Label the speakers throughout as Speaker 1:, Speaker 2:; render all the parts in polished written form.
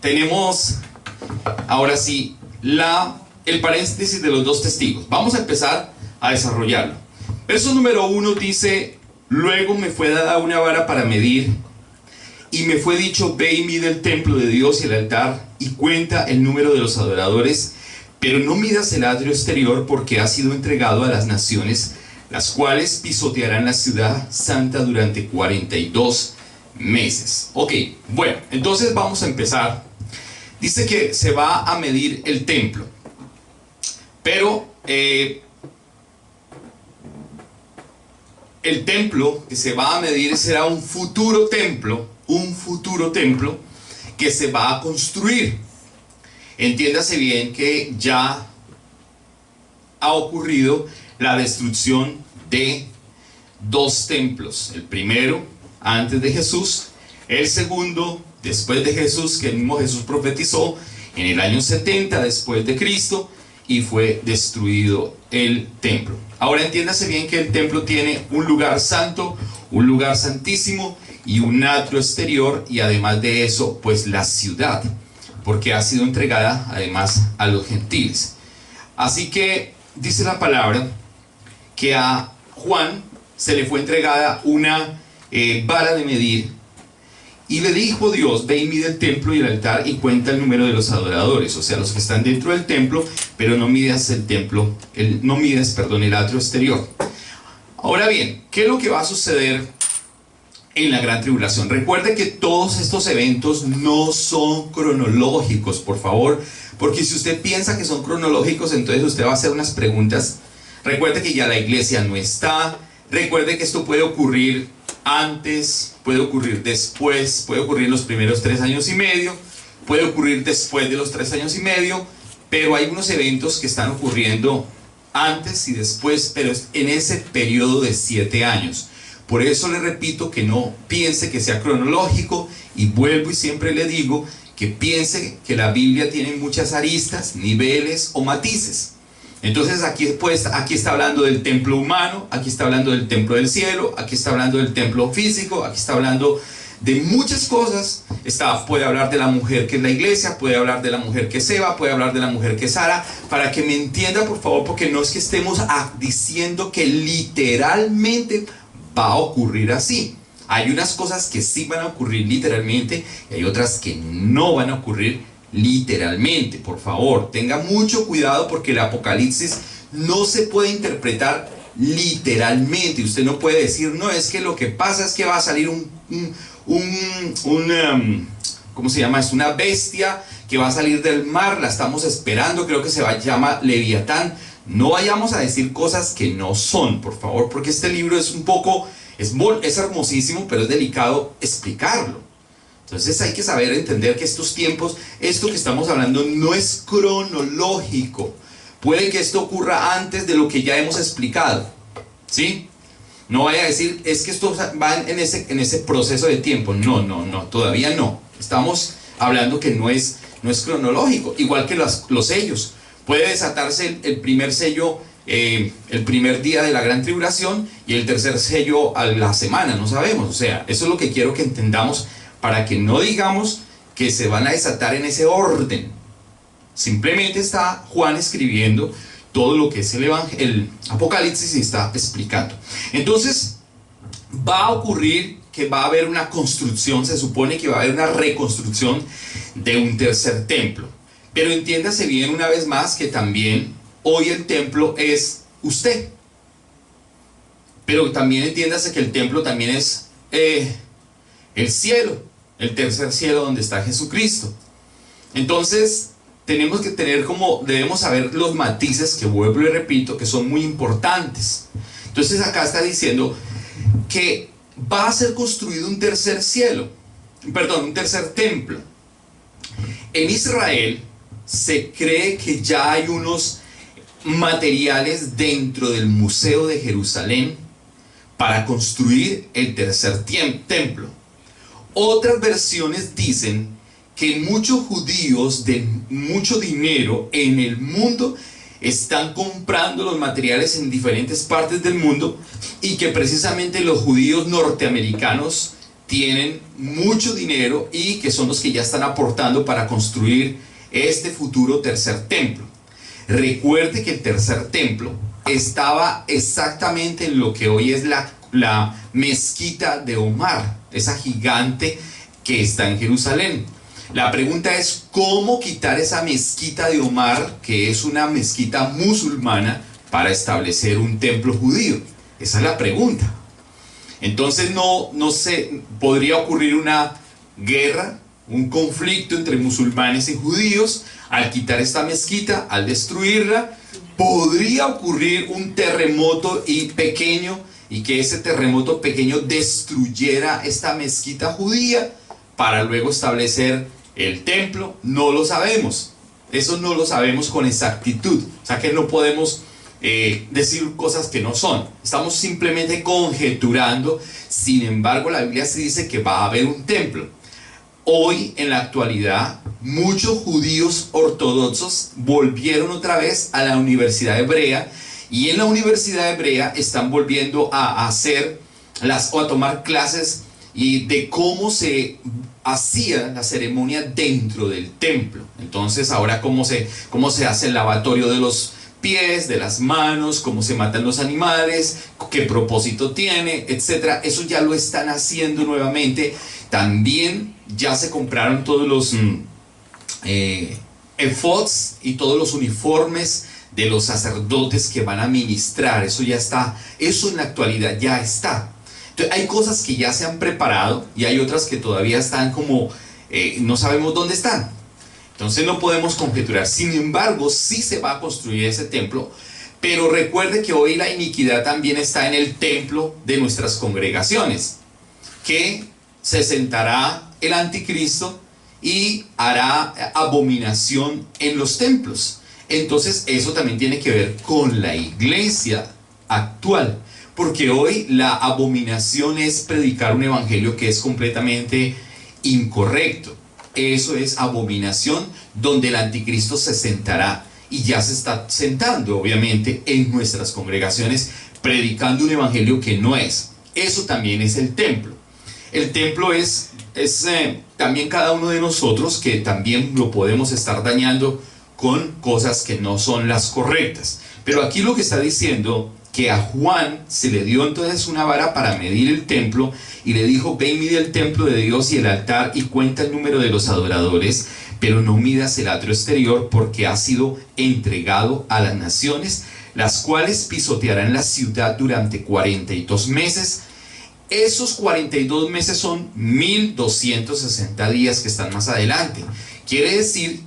Speaker 1: tenemos ahora sí el paréntesis de los dos testigos. Vamos a empezar a desarrollarlo. Verso número 1 dice: luego me fue dada una vara para medir, y me fue dicho: ve y mide el templo de Dios y el altar, y cuenta el número de los adoradores, pero no midas el atrio exterior, porque ha sido entregado a las naciones, las cuales pisotearán la ciudad santa durante 42 meses. Ok, bueno, entonces vamos a empezar. Dice que se va a medir el templo, pero el templo que se va a medir será un futuro templo que se va a construir. Entiéndase bien que ya ha ocurrido la destrucción de dos templos. El primero antes de Jesús, el segundo después de Jesús, que el mismo Jesús profetizó en el año 70 después de Cristo, y fue destruido el templo. Ahora entiéndase bien que el templo tiene un lugar santo, un lugar santísimo y un atrio exterior, y además de eso, pues la ciudad, porque ha sido entregada además a los gentiles. Así que dice la palabra que a Juan se le fue entregada una vara de medir, y le dijo Dios: ve y mide el templo y el altar, y cuenta el número de los adoradores, o sea, los que están dentro del templo, pero no midas el templo, el atrio exterior. Ahora bien, ¿qué es lo que va a suceder en la gran tribulación? Recuerde que todos estos eventos no son cronológicos, por favor, porque si usted piensa que son cronológicos, entonces usted va a hacer unas preguntas. Recuerde que ya la iglesia no está. Recuerde que esto puede ocurrir antes, puede ocurrir después, puede ocurrir en los primeros 3 años y medio, puede ocurrir después de los 3 años y medio, pero hay unos eventos que están ocurriendo antes y después, pero en ese periodo de 7 años. Por eso le repito que no piense que sea cronológico, y vuelvo y siempre le digo que piense que la Biblia tiene muchas aristas, niveles o matices. Entonces aquí está hablando del templo humano, aquí está hablando del templo del cielo, aquí está hablando del templo físico, aquí está hablando de muchas cosas. Puede hablar de la mujer que es la iglesia, puede hablar de la mujer que es Eva, puede hablar de la mujer que es Sara, para que me entienda, por favor, porque no es que estemos diciendo que literalmente va a ocurrir así. Hay unas cosas que sí van a ocurrir literalmente y hay otras que no van a ocurrir literalmente. Por favor, tenga mucho cuidado, porque el Apocalipsis no se puede interpretar literalmente. Usted no puede decir: no, es que lo que pasa es que va a salir ¿cómo se llama? Es una bestia que va a salir del mar, la estamos esperando, creo que llama Leviatán. No vayamos a decir cosas que no son, por favor, porque este libro es es hermosísimo, pero es delicado explicarlo. Entonces hay que saber entender que estos tiempos, esto que estamos hablando, no es cronológico. Puede que esto ocurra antes de lo que ya hemos explicado, ¿sí? No vaya a decir: es que esto va en ese proceso de tiempo. No, todavía no. Estamos hablando que no es cronológico. Igual que los sellos. Puede desatarse el primer sello el primer día de la gran tribulación y el tercer sello a la semana, no sabemos. O sea, eso es lo que quiero que entendamos, para que no digamos que se van a desatar en ese orden. Simplemente está Juan escribiendo todo lo que es el Apocalipsis y está explicando. Entonces va a ocurrir que va a haber una construcción, se supone que va a haber una reconstrucción de un tercer templo. Pero entiéndase bien una vez más que también hoy el templo es usted. Pero también entiéndase que el templo también es el cielo, el tercer cielo donde está Jesucristo. Entonces debemos saber los matices, que vuelvo y repito, que son muy importantes. Entonces acá está diciendo que va a ser construido un tercer un tercer templo. En Israel se cree que ya hay unos materiales dentro del Museo de Jerusalén para construir el tercer templo. Otras versiones dicen que muchos judíos de mucho dinero en el mundo están comprando los materiales en diferentes partes del mundo, y que precisamente los judíos norteamericanos tienen mucho dinero y que son los que ya están aportando para construir este futuro tercer templo. Recuerde que el tercer templo estaba exactamente en lo que hoy es la mezquita de Omar, esa gigante que está en Jerusalén. La pregunta es, ¿cómo quitar esa mezquita de Omar, que es una mezquita musulmana, para establecer un templo judío? Esa es la pregunta. Entonces no sé, podría ocurrir una guerra, un conflicto entre musulmanes y judíos al quitar esta mezquita, al destruirla. Podría ocurrir un terremoto pequeño, y que ese terremoto pequeño destruyera esta mezquita judía para luego establecer el templo. No lo sabemos. Eso no lo sabemos con exactitud. O sea que no podemos decir cosas que no son. Estamos simplemente conjeturando. Sin embargo, la Biblia sí dice que va a haber un templo. Hoy, en la actualidad, muchos judíos ortodoxos volvieron otra vez a la Universidad Hebrea, y en la Universidad Hebrea están volviendo a hacer o a tomar clases de cómo se hacía la ceremonia dentro del templo. Entonces ahora cómo se hace el lavatorio de los pies, de las manos, cómo se matan los animales, qué propósito tiene, etcétera. Eso ya lo están haciendo nuevamente. También ya se compraron todos los efods y todos los uniformes de los sacerdotes que van a ministrar. Eso ya está, eso en la actualidad ya está. Entonces, hay cosas que ya se han preparado y hay otras que todavía están como, no sabemos dónde están. Entonces no podemos conjeturar. Sin embargo, sí se va a construir ese templo, pero recuerde que hoy la iniquidad también está en el templo de nuestras congregaciones, que se sentará el anticristo y hará abominación en los templos. Entonces eso también tiene que ver con la iglesia actual, porque hoy la abominación es predicar un evangelio que es completamente incorrecto. Eso es abominación, donde el anticristo se sentará, y ya se está sentando obviamente en nuestras congregaciones, predicando un evangelio que no es. Eso también es el templo. El templo es también cada uno de nosotros, que también lo podemos estar dañando con cosas que no son las correctas. Pero aquí lo que está diciendo, que a Juan se le dio entonces una vara para medir el templo, y le dijo: ve y mide el templo de Dios y el altar, y cuenta el número de los adoradores, pero no midas el atrio exterior, porque ha sido entregado a las naciones, las cuales pisotearán la ciudad durante 42 meses. Esos 42 meses son 1260 días que están más adelante. Quiere decir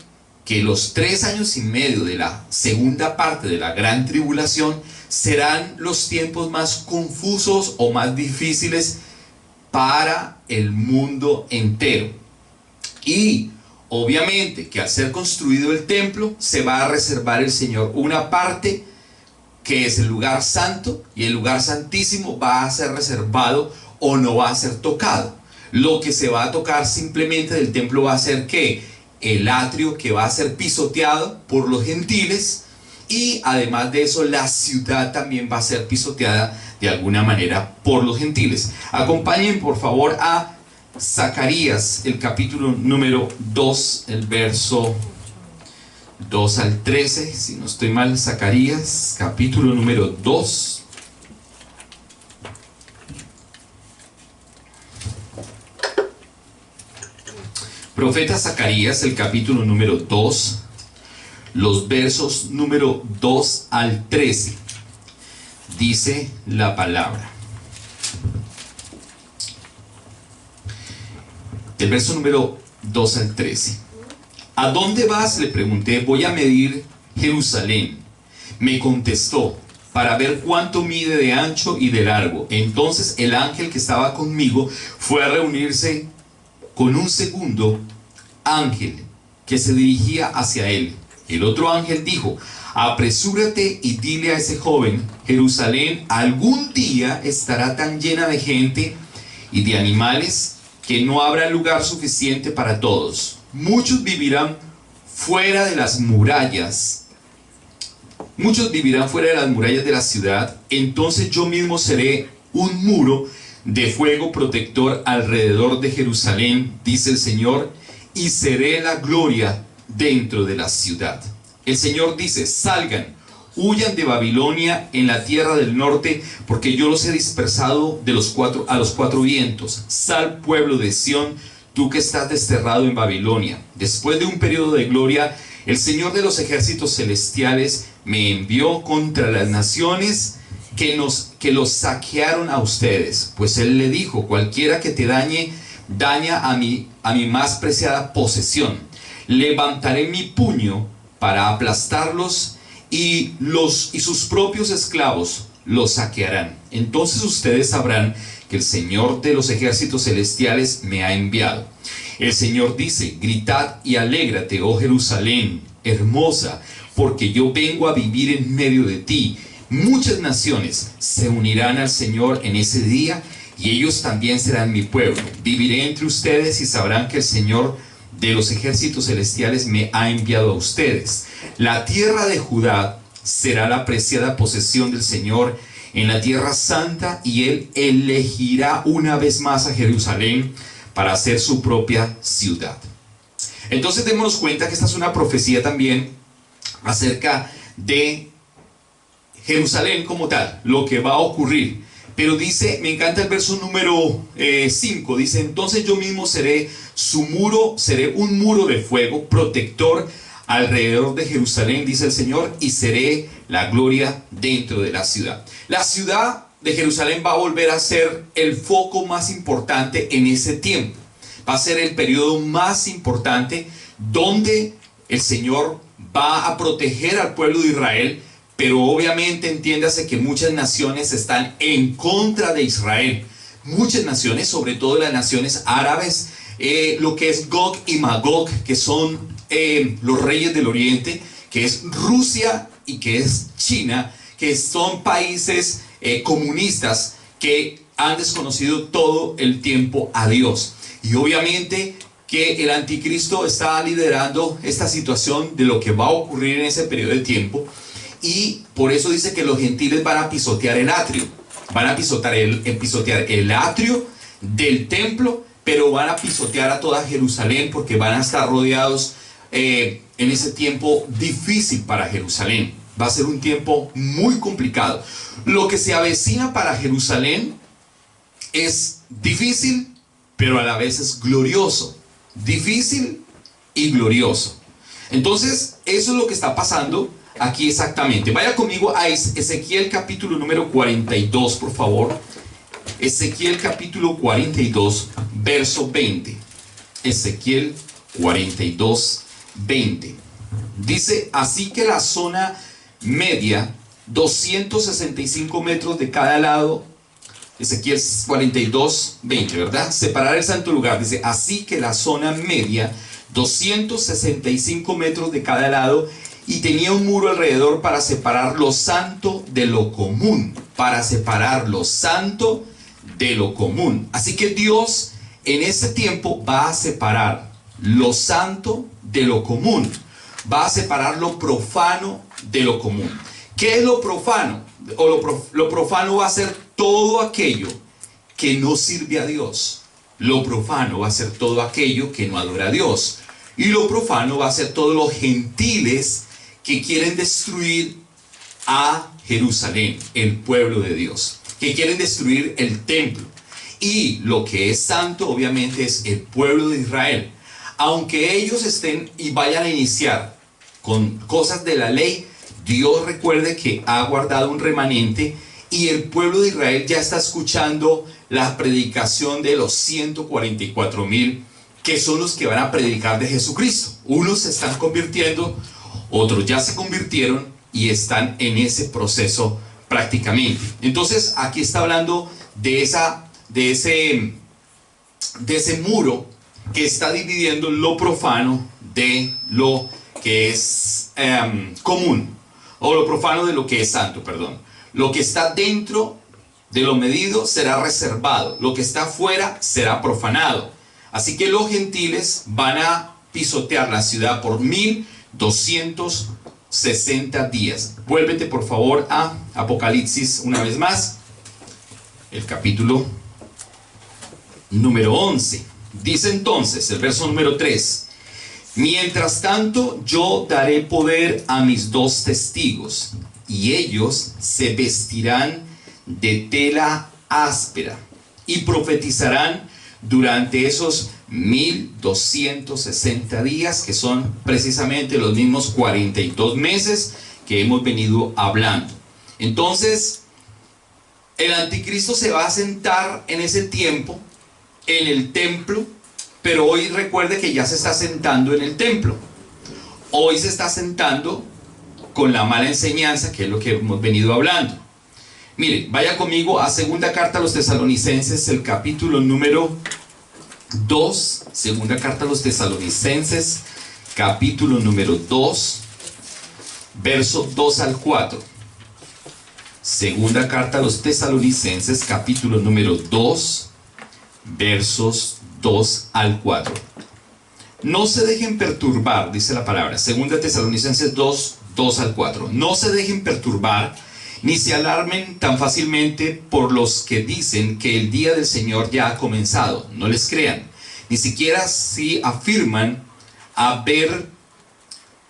Speaker 1: que los 3 años y medio de la segunda parte de la gran tribulación serán los tiempos más confusos o más difíciles para el mundo entero. Y obviamente que al ser construido el templo, se va a reservar el Señor una parte que es el lugar santo, y el lugar santísimo va a ser reservado o no va a ser tocado. Lo que se va a tocar simplemente del templo va a ser que el atrio, que va a ser pisoteado por los gentiles, y además de eso la ciudad también va a ser pisoteada de alguna manera por los gentiles. Acompañen por favor a Zacarías, el capítulo número 2, el verso 2 al 13, si no estoy mal. Zacarías, capítulo número 2. Profeta Zacarías, el capítulo número 2, los versos número 2 al 13. Dice la palabra. El verso número 2 al 13. ¿A dónde vas?, le pregunté. Voy a medir Jerusalén. Me contestó: para ver cuánto mide de ancho y de largo. Entonces el ángel que estaba conmigo fue a reunirse con un segundo ángel que se dirigía hacia él. El otro ángel dijo: apresúrate y dile a ese joven: Jerusalén algún día estará tan llena de gente y de animales que no habrá lugar suficiente para todos. Muchos vivirán fuera de las murallas. Muchos vivirán fuera de las murallas de la ciudad. Entonces yo mismo seré un muro de fuego protector alrededor de Jerusalén, dice el Señor, y seré la gloria dentro de la ciudad. El Señor dice: salgan, huyan de Babilonia en la tierra del norte, porque yo los he dispersado a los cuatro vientos. Sal, pueblo de Sión, tú que estás desterrado en Babilonia. Después de un periodo de gloria, el Señor de los ejércitos celestiales me envió contra las naciones que los saquearon a ustedes. Pues Él le dijo: cualquiera que te dañe, daña a mi más preciada posesión. Levantaré mi puño para aplastarlos, y sus propios esclavos los saquearán. Entonces ustedes sabrán que el Señor de los ejércitos celestiales me ha enviado. El Señor dice: gritad y alégrate, oh Jerusalén, hermosa, porque yo vengo a vivir en medio de ti. Muchas naciones se unirán al Señor en ese día, y ellos también serán mi pueblo. Viviré entre ustedes y sabrán que el Señor de los ejércitos celestiales me ha enviado a ustedes. La tierra de Judá será la preciada posesión del Señor en la tierra santa, y Él elegirá una vez más a Jerusalén para hacer su propia ciudad. Entonces démonos cuenta que esta es una profecía también acerca de Jerusalén como tal, lo que va a ocurrir. Pero dice, me encanta el verso número 5, dice: entonces yo mismo seré su muro, seré un muro de fuego protector alrededor de Jerusalén, dice el Señor, y seré la gloria dentro de la ciudad. La ciudad de Jerusalén va a volver a ser el foco más importante en ese tiempo. Va a ser el periodo más importante donde el Señor va a proteger al pueblo de Israel. Pero obviamente entiéndase que muchas naciones están en contra de Israel. Muchas naciones, sobre todo las naciones árabes, lo que es Gog y Magog, que son los reyes del oriente, que es Rusia y que es China, que son países comunistas que han desconocido todo el tiempo a Dios. Y obviamente que el anticristo está liderando esta situación de lo que va a ocurrir en ese periodo de tiempo. Y por eso dice que los gentiles van a pisotear el atrio. Van a pisotear el atrio del templo, pero van a pisotear a toda Jerusalén, porque van a estar rodeados en ese tiempo difícil para Jerusalén. Va a ser un tiempo muy complicado. Lo que se avecina para Jerusalén es difícil, pero a la vez es glorioso. Difícil y glorioso. Entonces, eso es lo que está pasando aquí exactamente. Vaya conmigo a Ezequiel capítulo número 42, por favor. Ezequiel capítulo 42, verso 20. Ezequiel 42, 20. Dice: así que la zona media, 265 metros de cada lado. Ezequiel 42, 20, ¿verdad? Separar el santo lugar. Dice: así que la zona media, 265 metros de cada lado, y tenía un muro alrededor para separar lo santo de lo común. Para separar lo santo de lo común. Así que Dios en ese tiempo va a separar lo santo de lo común. Va a separar lo profano de lo común. ¿Qué es lo profano? Lo profano va a ser todo aquello que no sirve a Dios. Lo profano va a ser todo aquello que no adora a Dios. Y lo profano va a ser todos los gentiles que quieren destruir a Jerusalén, el pueblo de Dios, que quieren destruir el templo. Y lo que es santo obviamente es el pueblo de Israel. Aunque ellos estén y vayan a iniciar con cosas de la ley, Dios recuerde que ha guardado un remanente, y el pueblo de Israel ya está escuchando la predicación de los 144,000, que son los que van a predicar de Jesucristo. Unos se están convirtiendo, otros ya se convirtieron y están en ese proceso prácticamente. Entonces aquí está hablando de ese muro que está dividiendo lo profano de lo que es común, o lo profano de lo que es santo, perdón. Lo que está dentro de lo medido será reservado, lo que está afuera será profanado. Así que los gentiles van a pisotear la ciudad por 1260 días. Vuélvete por favor a Apocalipsis una vez más, el capítulo número 11. Dice entonces, el verso número 3. Mientras tanto, yo daré poder a mis dos testigos, y ellos se vestirán de tela áspera y profetizarán durante esos 1260 días, que son precisamente los mismos 42 meses que hemos venido hablando. Entonces, el anticristo se va a sentar en ese tiempo en el templo, pero hoy recuerde que ya se está sentando en el templo. Hoy se está sentando con la mala enseñanza, que es lo que hemos venido hablando. Mire, vaya conmigo a segunda carta a los Tesalonicenses, el capítulo número 2. Segunda carta a los Tesalonicenses, capítulo número 2, verso 2 al 4. Segunda carta a los Tesalonicenses, capítulo número 2, versos 2 al 4. No se dejen perturbar, dice la palabra. Segunda Tesalonicenses 2, 2 al 4. No se dejen perturbar, ni se alarmen tan fácilmente por los que dicen que el día del Señor ya ha comenzado. No les crean, ni siquiera si afirman haber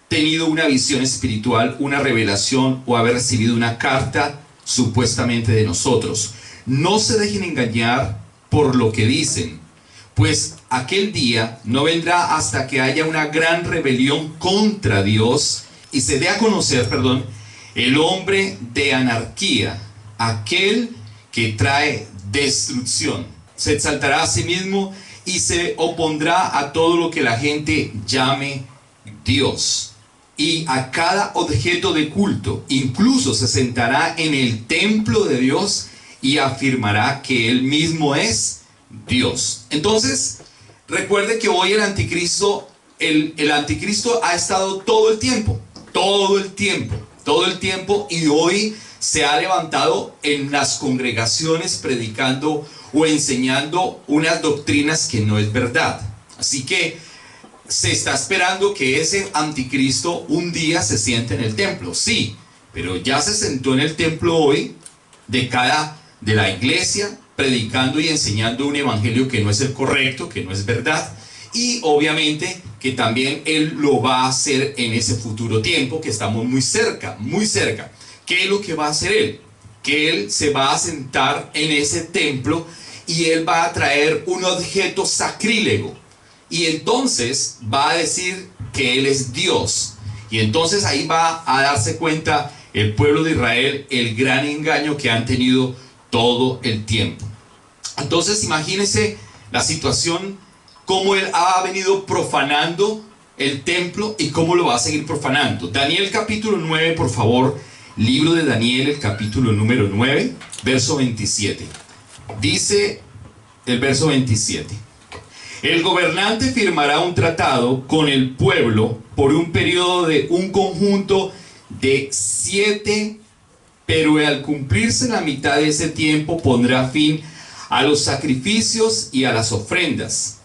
Speaker 1: tenido una visión espiritual, una revelación o haber recibido una carta supuestamente de nosotros. No se dejen engañar por lo que dicen, pues aquel día no vendrá hasta que haya una gran rebelión contra Dios y se dé a conocer, el hombre de anarquía, aquel que trae destrucción. Se exaltará a sí mismo y se opondrá a todo lo que la gente llame Dios y a cada objeto de culto. Incluso se sentará en el templo de Dios y afirmará que él mismo es Dios. Entonces, recuerde que hoy el anticristo ha estado todo el tiempo, y hoy se ha levantado en las congregaciones predicando o enseñando unas doctrinas que no es verdad. Así que se está esperando que ese anticristo un día se siente en el templo. Sí, pero ya se sentó en el templo hoy de la iglesia, predicando y enseñando un evangelio que no es el correcto, que no es verdad. Y obviamente que también él lo va a hacer en ese futuro tiempo, que estamos muy cerca, muy cerca. ¿Qué es lo que va a hacer él? Que él se va a sentar en ese templo y él va a traer un objeto sacrílego. Y entonces va a decir que él es Dios. Y entonces ahí va a darse cuenta el pueblo de Israel el gran engaño que han tenido todo el tiempo. Entonces imagínense la situación, cómo él ha venido profanando el templo y cómo lo va a seguir profanando. Daniel capítulo 9, por favor. Libro de Daniel, el capítulo número 9, verso 27. Dice el verso 27. El gobernante firmará un tratado con el pueblo por un periodo de un conjunto de 7, pero al cumplirse la mitad de ese tiempo pondrá fin a los sacrificios y a las ofrendas.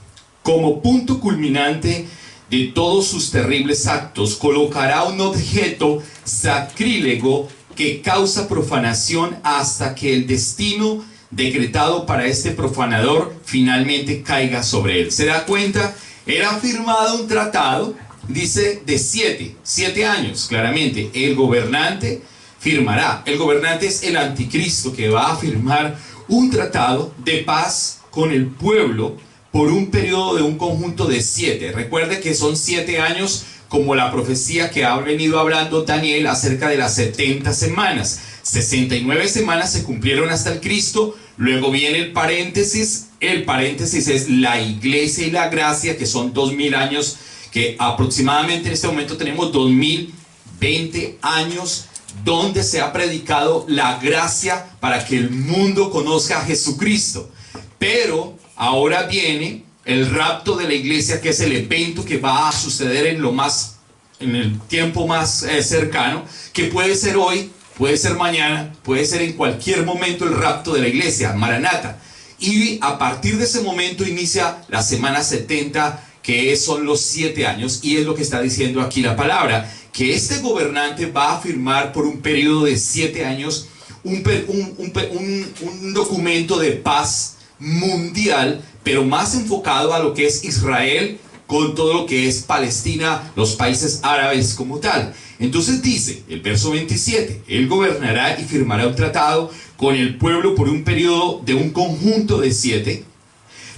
Speaker 1: Como punto culminante de todos sus terribles actos, colocará un objeto sacrílego que causa profanación hasta que el destino decretado para este profanador finalmente caiga sobre él. ¿Se da cuenta? Él ha firmado un tratado, dice de 7 años, claramente. El gobernante firmará. El gobernante es el anticristo que va a firmar un tratado de paz con el pueblo por un periodo de un conjunto de 7. Recuerde que son 7 años como la profecía que ha venido hablando Daniel acerca de las 70 semanas. 69 semanas se cumplieron hasta el Cristo. Luego viene el paréntesis. El paréntesis es la iglesia y la gracia, que son 2000 años, que aproximadamente en este momento tenemos 2020 años donde se ha predicado la gracia para que el mundo conozca a Jesucristo. Pero ahora viene el rapto de la iglesia, que es el evento que va a suceder en el tiempo más cercano, que puede ser hoy, puede ser mañana, puede ser en cualquier momento el rapto de la iglesia, Maranata. Y a partir de ese momento inicia la semana 70, que son los 7 años, y es lo que está diciendo aquí la palabra, que este gobernante va a firmar por un periodo de 7 años un documento de paz mundial, pero más enfocado a lo que es Israel con todo lo que es Palestina, los países árabes como tal. Entonces dice, el verso 27, Él gobernará y firmará un tratado con el pueblo por un periodo de un conjunto de 7,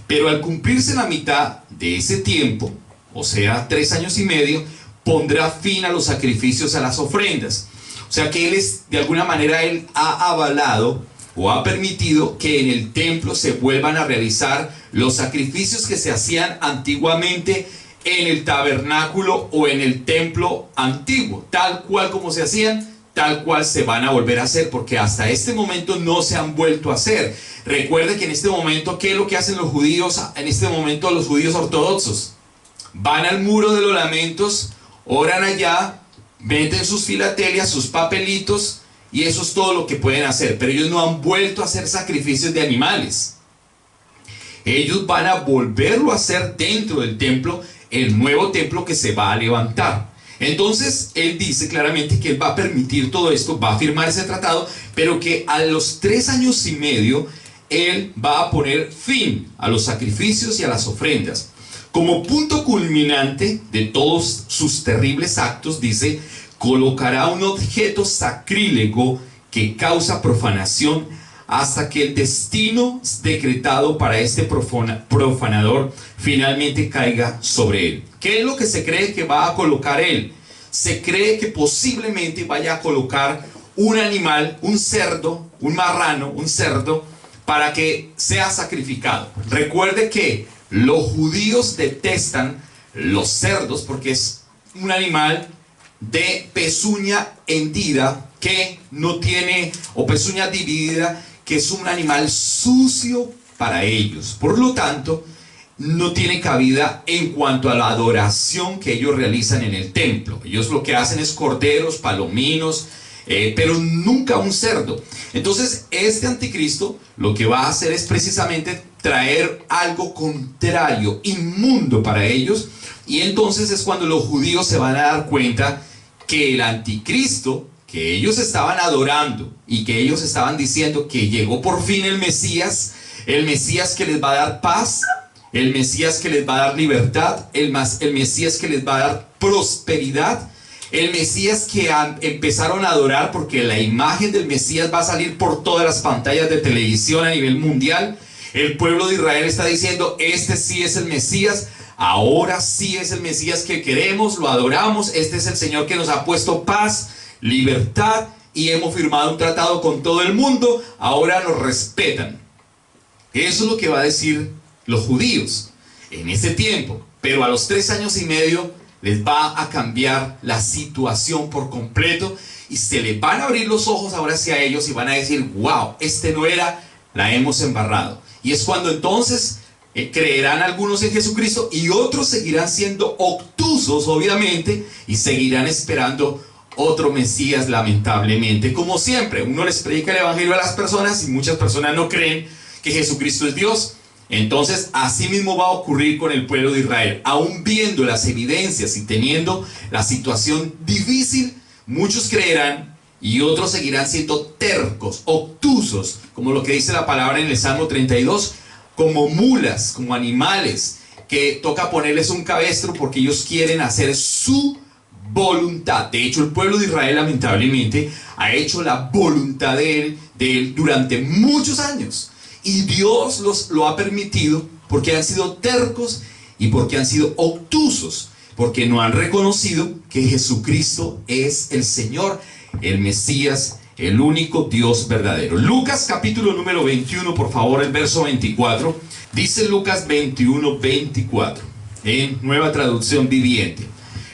Speaker 1: pero al cumplirse la mitad de ese tiempo, o sea, 3 años y medio, pondrá fin a los sacrificios, a las ofrendas. O sea que de alguna manera Él ha avalado o ha permitido que en el templo se vuelvan a realizar los sacrificios que se hacían antiguamente en el tabernáculo o en el templo antiguo, tal cual como se hacían, tal cual se van a volver a hacer, porque hasta este momento no se han vuelto a hacer. Recuerde que en este momento, ¿qué es lo que hacen los judíos? En este momento los judíos ortodoxos van al muro de los lamentos, oran allá, meten sus filatelias, sus papelitos, y eso es todo lo que pueden hacer. Pero ellos no han vuelto a hacer sacrificios de animales. Ellos van a volverlo a hacer dentro del templo, el nuevo templo que se va a levantar. Entonces Él dice claramente que Él va a permitir todo esto, va a firmar ese tratado, pero que a los 3 años y medio Él va a poner fin a los sacrificios y a las ofrendas. Como punto culminante de todos sus terribles actos, dice, colocará un objeto sacrílego que causa profanación hasta que el destino decretado para este profanador finalmente caiga sobre él. ¿Qué es lo que se cree que va a colocar él? Se cree que posiblemente vaya a colocar un animal, un cerdo, un marrano, un cerdo, para que sea sacrificado. Recuerde que los judíos detestan los cerdos porque es un animal de pezuña hendida que no tiene, o pezuña dividida, que es un animal sucio para ellos. Por lo tanto, no tiene cabida en cuanto a la adoración que ellos realizan en el templo. Ellos lo que hacen es corderos, palominos, pero nunca un cerdo. Entonces este anticristo lo que va a hacer es precisamente traer algo contrario, inmundo para ellos, y entonces es cuando los judíos se van a dar cuenta que el anticristo que ellos estaban adorando y que ellos estaban diciendo que llegó por fin el Mesías que les va a dar paz, el Mesías que les va a dar libertad, el Mesías que les va a dar prosperidad, el Mesías que empezaron a adorar, porque la imagen del Mesías va a salir por todas las pantallas de televisión a nivel mundial. El pueblo de Israel está diciendo, este sí es el Mesías, ahora sí es el Mesías que queremos, lo adoramos, este es el Señor que nos ha puesto paz, libertad, y hemos firmado un tratado con todo el mundo, ahora nos respetan. Eso es lo que va a decir los judíos en ese tiempo, pero a los 3 años y medio les va a cambiar la situación por completo y se les van a abrir los ojos ahora hacia ellos y van a decir, wow, este no era, la hemos embarrado. Y es cuando entonces creerán algunos en Jesucristo y otros seguirán siendo obtusos, obviamente, y seguirán esperando otro Mesías, lamentablemente. Como siempre, uno les predica el evangelio a las personas y muchas personas no creen que Jesucristo es Dios. Entonces así mismo va a ocurrir con el pueblo de Israel. Aún viendo las evidencias y teniendo la situación difícil, muchos creerán y otros seguirán siendo tercos, obtusos, como lo que dice la palabra en el Salmo 32, como mulas, como animales, que toca ponerles un cabestro porque ellos quieren hacer su voluntad. De hecho, el pueblo de Israel lamentablemente ha hecho la voluntad de él durante muchos años. Y Dios lo ha permitido porque han sido tercos y porque han sido obtusos, porque no han reconocido que Jesucristo es el Señor, el Mesías, el único Dios verdadero. Lucas capítulo número 21, por favor, el verso 24. Dice Lucas 21, 24, en Nueva Traducción Viviente.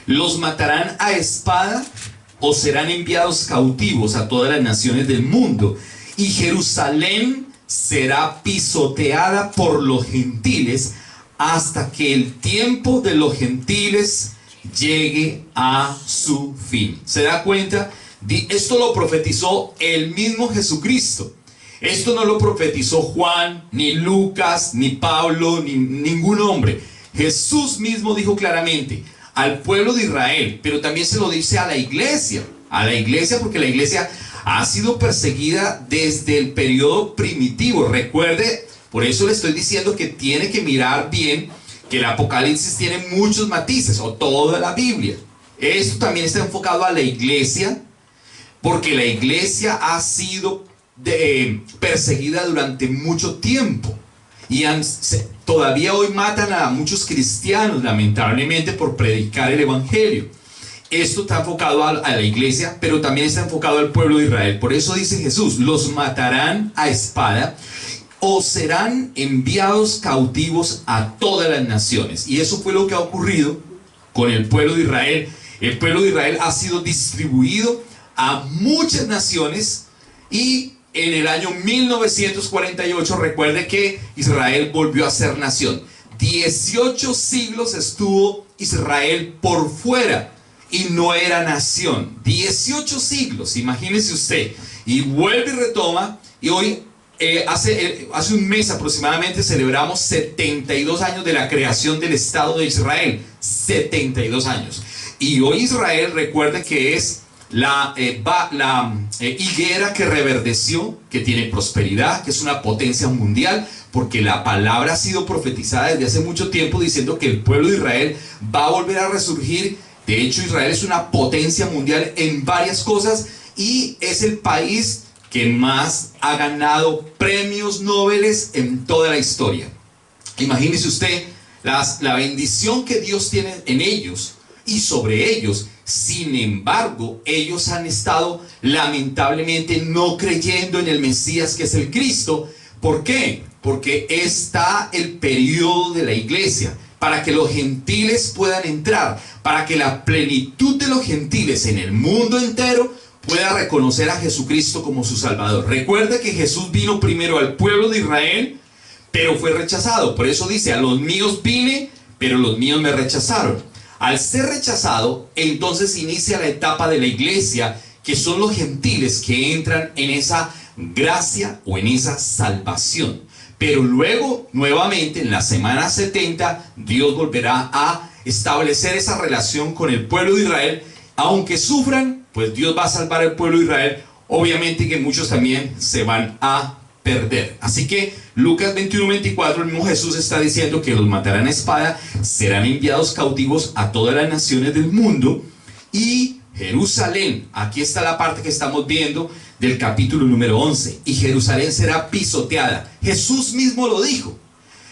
Speaker 1: Los matarán a espada o serán enviados cautivos a todas las naciones del mundo, y Jerusalén será pisoteada por los gentiles hasta que el tiempo de los gentiles llegue a su fin. ¿Se da cuenta? Esto lo profetizó el mismo Jesucristo. Esto no lo profetizó Juan, ni Lucas, ni Pablo, ni ningún hombre. Jesús mismo dijo claramente al pueblo de Israel, pero también se lo dice a la iglesia porque la iglesia ha sido perseguida desde el periodo primitivo. Recuerde, Por eso le estoy diciendo que tiene que mirar bien que el Apocalipsis tiene muchos matices, o toda la Biblia. Esto también está enfocado a la iglesia, porque la iglesia ha sido perseguida durante mucho tiempo. Y todavía hoy matan a muchos cristianos, lamentablemente, por predicar el evangelio. Esto está enfocado a la iglesia, pero también está enfocado al pueblo de Israel. Por eso dice Jesús: los matarán a espada o serán enviados cautivos a todas las naciones. Y eso fue lo que ha ocurrido con el pueblo de Israel. El pueblo de Israel ha sido distribuido a muchas naciones, y en el año 1948, recuerde que Israel volvió a ser nación. 18 siglos estuvo Israel por fuera y no era nación. 18 siglos, imagínese usted. Y vuelve y retoma, y hoy, hace un mes aproximadamente, celebramos 72 años de la creación del Estado de Israel. 72 años. Y hoy Israel, recuerde que es la higuera que reverdeció, que tiene prosperidad, que es una potencia mundial, porque la palabra ha sido profetizada desde hace mucho tiempo, diciendo que el pueblo de Israel va a volver a resurgir. De hecho, Israel es una potencia mundial en varias cosas, y es el país que más ha ganado premios Nobel en toda la historia. Imagínese usted la bendición que Dios tiene en ellos y sobre ellos. Sin embargo, ellos han estado lamentablemente no creyendo en el Mesías, que es el Cristo. ¿Por qué? Porque está el periodo de la iglesia, para que los gentiles puedan entrar, para que la plenitud de los gentiles en el mundo entero pueda reconocer a Jesucristo como su Salvador. Recuerda que Jesús vino primero al pueblo de Israel, pero fue rechazado. Por eso dice: a los míos vine, pero los míos me rechazaron. Al ser rechazado, entonces inicia la etapa de la iglesia, que son los gentiles que entran en esa gracia o en esa salvación. Pero luego, nuevamente, en la semana 70, Dios volverá a establecer esa relación con el pueblo de Israel. Aunque sufran, pues Dios va a salvar al pueblo de Israel. Obviamente que muchos también se van a perder. Así que Lucas 21:24, el mismo Jesús está diciendo que los matarán a espada, serán enviados cautivos a todas las naciones del mundo. Y Jerusalén, aquí está la parte que estamos viendo del capítulo número 11, y Jerusalén será pisoteada. Jesús mismo lo dijo: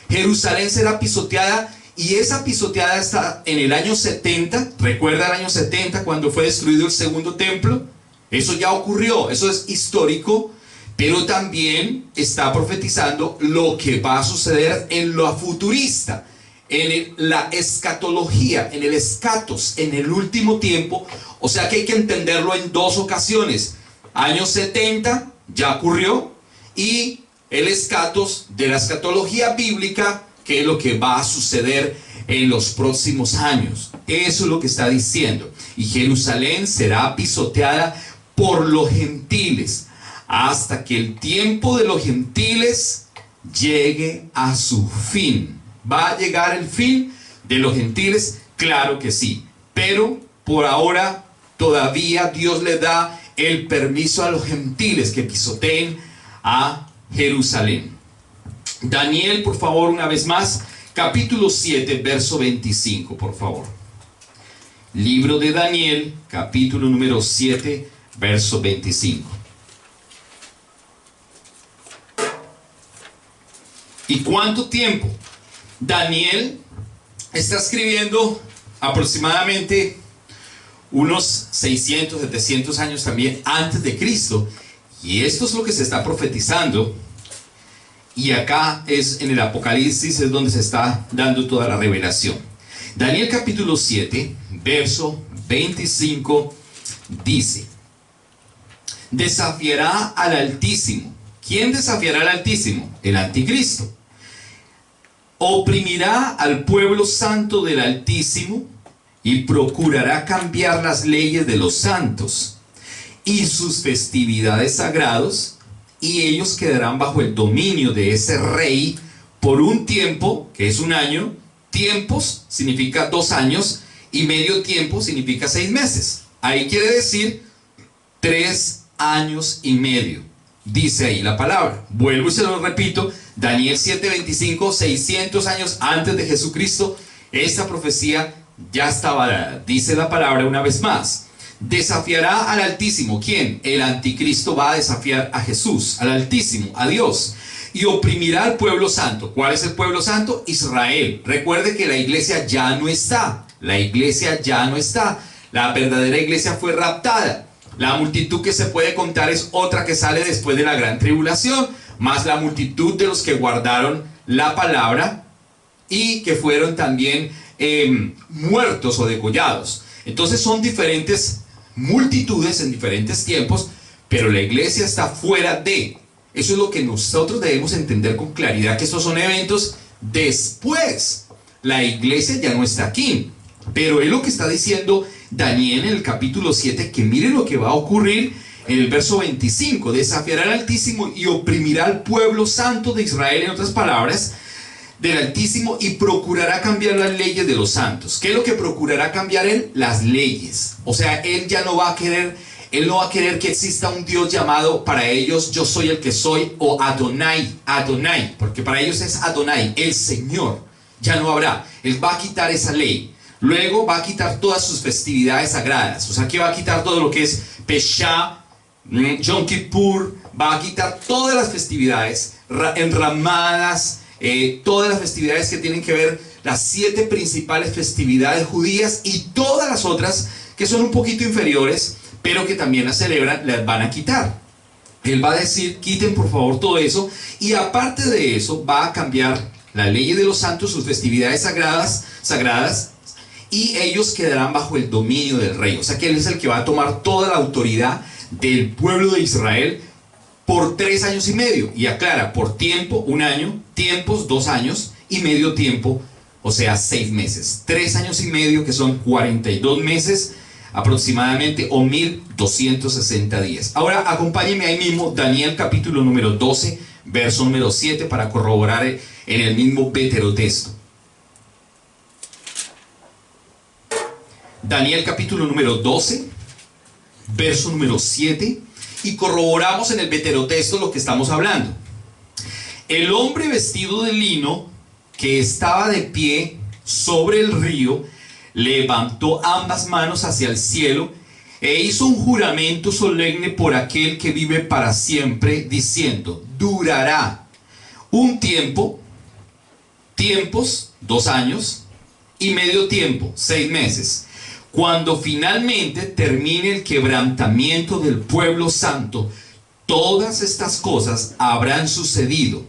Speaker 1: Jerusalén será pisoteada. Y esa pisoteada está en el año 70. ¿Recuerda el año 70 cuando fue destruido el segundo templo? Eso ya ocurrió, eso es histórico. Pero también está profetizando lo que va a suceder en lo futurista, en la escatología, en el escatos, en el último tiempo. O sea que hay que entenderlo en dos ocasiones. Año 70 ya ocurrió, y el escatos de la escatología bíblica, que es lo que va a suceder en los próximos años. Eso es lo que está diciendo. Y Jerusalén será pisoteada por los gentiles, hasta que el tiempo de los gentiles llegue a su fin. ¿Va a llegar el fin de los gentiles? Claro que sí. Pero por ahora todavía Dios le da el permiso a los gentiles que pisoteen a Jerusalén. Daniel, por favor, una vez más, capítulo 7, verso 25, por favor. Libro de Daniel, capítulo número 7, verso 25. ¿Y cuánto tiempo? Daniel está escribiendo aproximadamente unos 600, 700 años también antes de Cristo. Y esto es lo que se está profetizando. Y acá es en el Apocalipsis, es donde se está dando toda la revelación. Daniel capítulo 7, verso 25 dice: desafiará al Altísimo. ¿Quién desafiará al Altísimo? El Anticristo. Oprimirá al pueblo santo del Altísimo y procurará cambiar las leyes de los santos y sus festividades sagrados, y ellos quedarán bajo el dominio de ese rey por un tiempo, que es un año. Tiempos significa 2 años, y medio tiempo significa 6 meses. Ahí quiere decir 3 años y medio. dice ahí la palabra. Vuelvo y se lo repito, Daniel 7:25, 600 años antes de Jesucristo, esta profecía ya estaba dada. Dice la palabra una vez más: desafiará al Altísimo. ¿Quién? El anticristo va a desafiar a Jesús, al Altísimo, a Dios, y oprimirá al pueblo santo. ¿Cuál es el pueblo santo? Israel. Recuerde que la iglesia ya no está. La iglesia ya no está. La verdadera iglesia fue raptada. La multitud que se puede contar es otra que sale después de la gran tribulación, más la multitud de los que guardaron la palabra y que fueron también muertos o degollados. Entonces son diferentes multitudes en diferentes tiempos, pero la iglesia está fuera de. Eso es lo que nosotros debemos entender con claridad, que estos son eventos después. La iglesia ya no está aquí, pero es lo que está diciendo Daniel en el capítulo 7, que mire lo que va a ocurrir en el verso 25. Desafiará al Altísimo y oprimirá al pueblo santo de Israel, en otras palabras, del Altísimo, y procurará cambiar las leyes de los santos. ¿Qué es lo que procurará cambiar él? Las leyes. O sea, él ya no va a querer, él no va a querer que exista un Dios llamado para ellos yo soy el que soy, o Adonai, Adonai, porque para ellos es Adonai, el Señor. Ya no habrá. Él va a quitar esa ley. Luego va a quitar todas sus festividades sagradas. O sea, que va a quitar todo lo que es Pesha, Yom Kippur. Va a quitar todas las festividades enramadas, todas las festividades que tienen que ver, las 7 principales festividades judías y todas las otras que son un poquito inferiores, pero que también las celebran, las van a quitar. Él va a decir: quiten por favor todo eso. Y aparte de eso, va a cambiar la ley de los santos, sus festividades sagradas, y ellos quedarán bajo el dominio del rey. O sea que él es el que va a tomar toda la autoridad del pueblo de Israel por 3 años y medio. Y aclara, por tiempo 1 año, tiempos 2 años, y medio tiempo, o sea 6 meses. 3 años y medio, que son 42 meses aproximadamente, o 1260 días. Ahora acompáñenme ahí mismo, Daniel capítulo número 12, verso número 7, para corroborar en el mismo veterotexto. Daniel capítulo número 12, verso número 7, y corroboramos en el veterotexto lo que estamos hablando. El hombre vestido de lino que estaba de pie sobre el río levantó ambas manos hacia el cielo e hizo un juramento solemne por aquel que vive para siempre, diciendo: durará un tiempo, tiempos 2 años, y medio tiempo 6 meses. Cuando finalmente termine el quebrantamiento del pueblo santo, todas estas cosas habrán sucedido.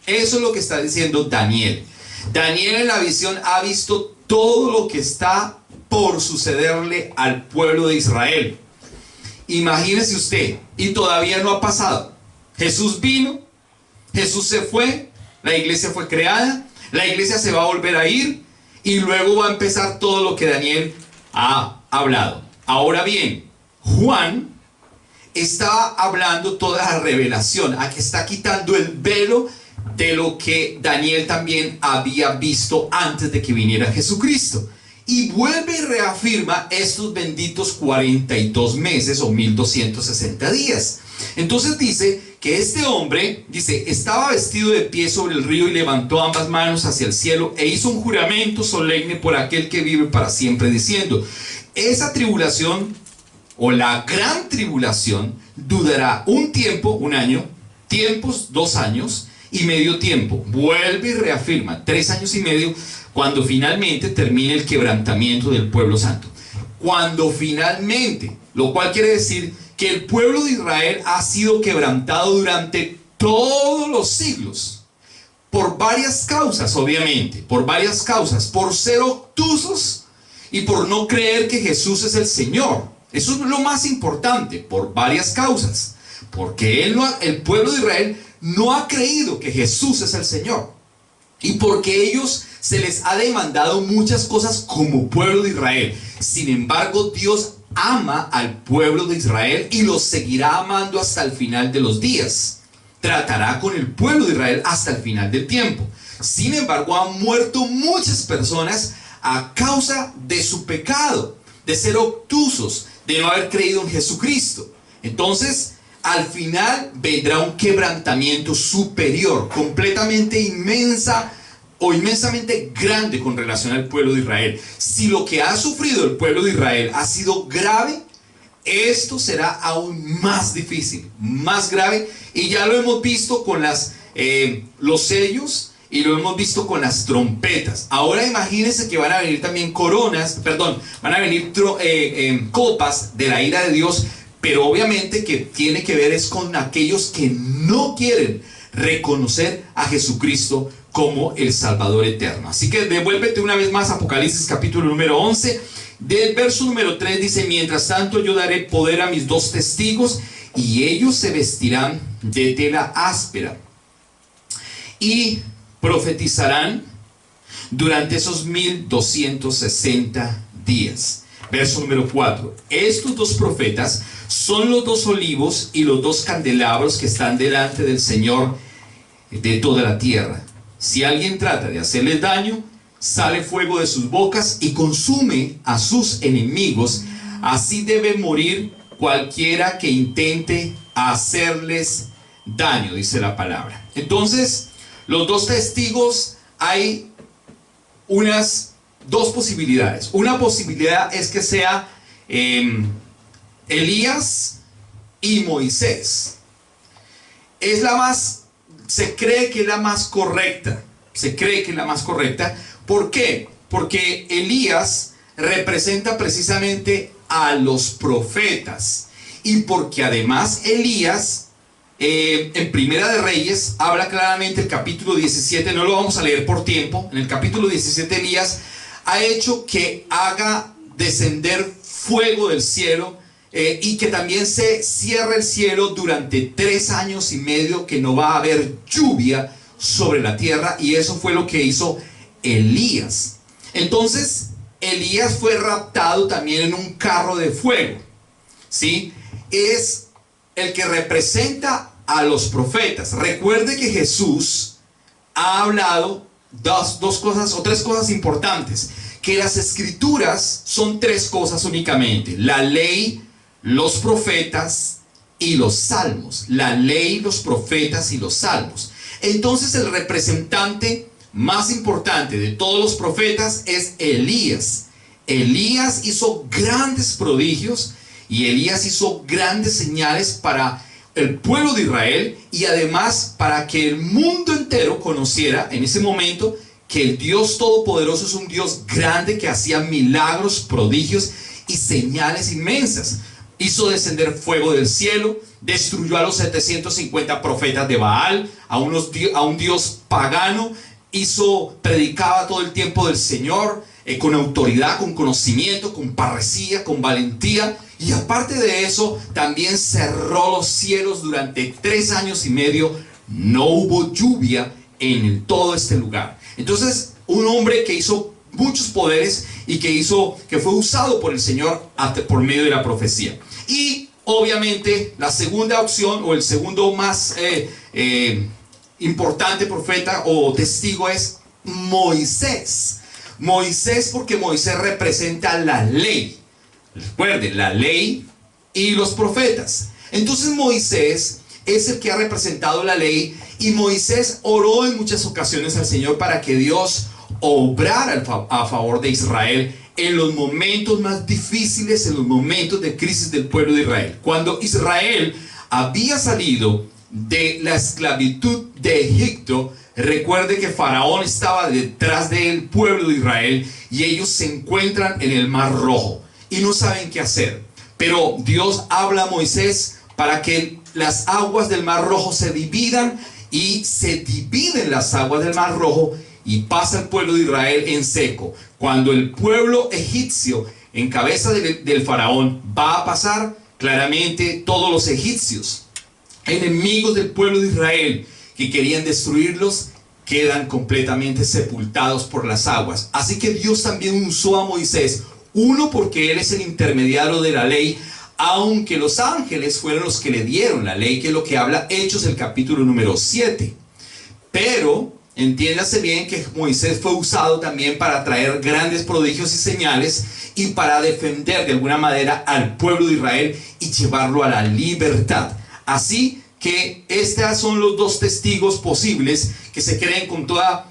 Speaker 1: Eso es lo que está diciendo Daniel. Daniel en la visión ha visto todo lo que está por sucederle al pueblo de Israel. Imagínese usted, y todavía no ha pasado. Jesús vino, Jesús se fue, la iglesia fue creada, la iglesia se va a volver a ir, y luego va a empezar todo lo que Daniel ha hablado. Ahora bien, Juan está hablando toda la revelación, está quitando el velo de lo que Daniel también había visto antes de que viniera Jesucristo, y vuelve y reafirma estos benditos 42 meses o 1260 días. Entonces dice que este hombre, dice, estaba vestido de pie sobre el río y levantó ambas manos hacia el cielo e hizo un juramento solemne por aquel que vive para siempre, diciendo: esa tribulación o la gran tribulación durará un tiempo, 1 año, tiempos 2 años, y medio tiempo. Vuelve y reafirma 3 años y medio, cuando finalmente termine el quebrantamiento del pueblo santo. Cuando finalmente, lo cual quiere decir que el pueblo de Israel ha sido quebrantado durante todos los siglos, por varias causas, obviamente, por varias causas, por ser obtusos y por no creer que Jesús es el Señor. Eso es lo más importante, por varias causas, porque el pueblo de Israel no ha creído que Jesús es el Señor, y porque ellos se les ha demandado muchas cosas como pueblo de Israel. Sin embargo, Dios ama al pueblo de Israel y los seguirá amando hasta el final de los días. Tratará con el pueblo de Israel hasta el final del tiempo. Sin embargo, han muerto muchas personas a causa de su pecado, de ser obtusos, de no haber creído en Jesucristo. Entonces, al final vendrá un quebrantamiento superior, completamente inmensa o inmensamente grande con relación al pueblo de Israel. Si lo que ha sufrido el pueblo de Israel ha sido grave, esto será aún más difícil, más grave, y ya lo hemos visto con los sellos y lo hemos visto con las trompetas. Ahora imagínense que van a venir también van a venir copas de la ira de Dios, pero obviamente que tiene que ver es con aquellos que no quieren reconocer a Jesucristo como el Salvador eterno. Así que devuélvete una vez más a Apocalipsis capítulo número 11, del verso número 3 dice: mientras tanto yo daré poder a mis 2 testigos, y ellos se vestirán de tela áspera y profetizarán durante esos 1260 días. Verso número 4: estos 2 profetas son los 2 olivos y los 2 candelabros que están delante del Señor de toda la tierra. Si alguien trata de hacerles daño, sale fuego de sus bocas y consume a sus enemigos. Así debe morir cualquiera que intente hacerles daño, dice la palabra. Entonces, los 2 testigos, hay unas 2 posibilidades. Una posibilidad es que sea Elías y Moisés. Se cree que es la más correcta. ¿Por qué? Porque Elías representa precisamente a los profetas, y porque además Elías en Primera de Reyes habla claramente, el capítulo 17, no lo vamos a leer por tiempo. En el capítulo 17 Elías ha hecho que haga descender fuego del cielo, y que también se cierre el cielo durante 3 años y medio, que no va a haber lluvia sobre la tierra, y eso fue lo que hizo Elías. Entonces Elías fue raptado también en un carro de fuego, ¿sí? Es el que representa a los profetas. Recuerde que Jesús ha hablado dos cosas o 3 cosas importantes, que las escrituras son 3 cosas únicamente: la ley, los profetas y los salmos. La ley, los profetas y los salmos. Entonces el representante más importante de todos los profetas es Elías. Elías hizo grandes prodigios y Elías hizo grandes señales para el pueblo de Israel, y además para que el mundo entero conociera en ese momento que el Dios Todopoderoso es un Dios grande, que hacía milagros, prodigios y señales inmensas. Hizo descender fuego del cielo, destruyó a los 750 profetas de Baal, a un Dios pagano. Predicaba todo el tiempo del Señor, con autoridad, con conocimiento, con parresía, con valentía. Y aparte de eso, también cerró los cielos durante 3 años y medio. No hubo lluvia en todo este lugar. Entonces, un hombre que hizo muchos poderes y que fue usado por el Señor por medio de la profecía. Y obviamente la segunda opción, o el segundo más importante profeta o testigo, es Moisés. Moisés, porque Moisés representa la ley. Recuerden, la ley y los profetas. Entonces Moisés es el que ha representado la ley, y Moisés oró en muchas ocasiones al Señor para que Dios obrara a favor de Israel en los momentos más difíciles, en los momentos de crisis del pueblo de Israel. Cuando Israel había salido de la esclavitud de Egipto, recuerde que Faraón estaba detrás del pueblo de Israel, y ellos se encuentran en el Mar Rojo y no saben qué hacer. Pero Dios habla a Moisés para que las aguas del Mar Rojo se dividan, y se dividen las aguas del Mar Rojo, y pasa el pueblo de Israel en seco. Cuando el pueblo egipcio, en cabeza del faraón, va a pasar, claramente todos los egipcios, enemigos del pueblo de Israel, que querían destruirlos, quedan completamente sepultados por las aguas. Así que Dios también usó a Moisés, uno, porque él es el intermediario de la ley, aunque los ángeles fueron los que le dieron la ley, que es lo que habla Hechos, el capítulo número 7. Pero entiéndase bien que Moisés fue usado también para traer grandes prodigios y señales, y para defender de alguna manera al pueblo de Israel y llevarlo a la libertad. Así que estos son los dos testigos posibles que se creen con toda...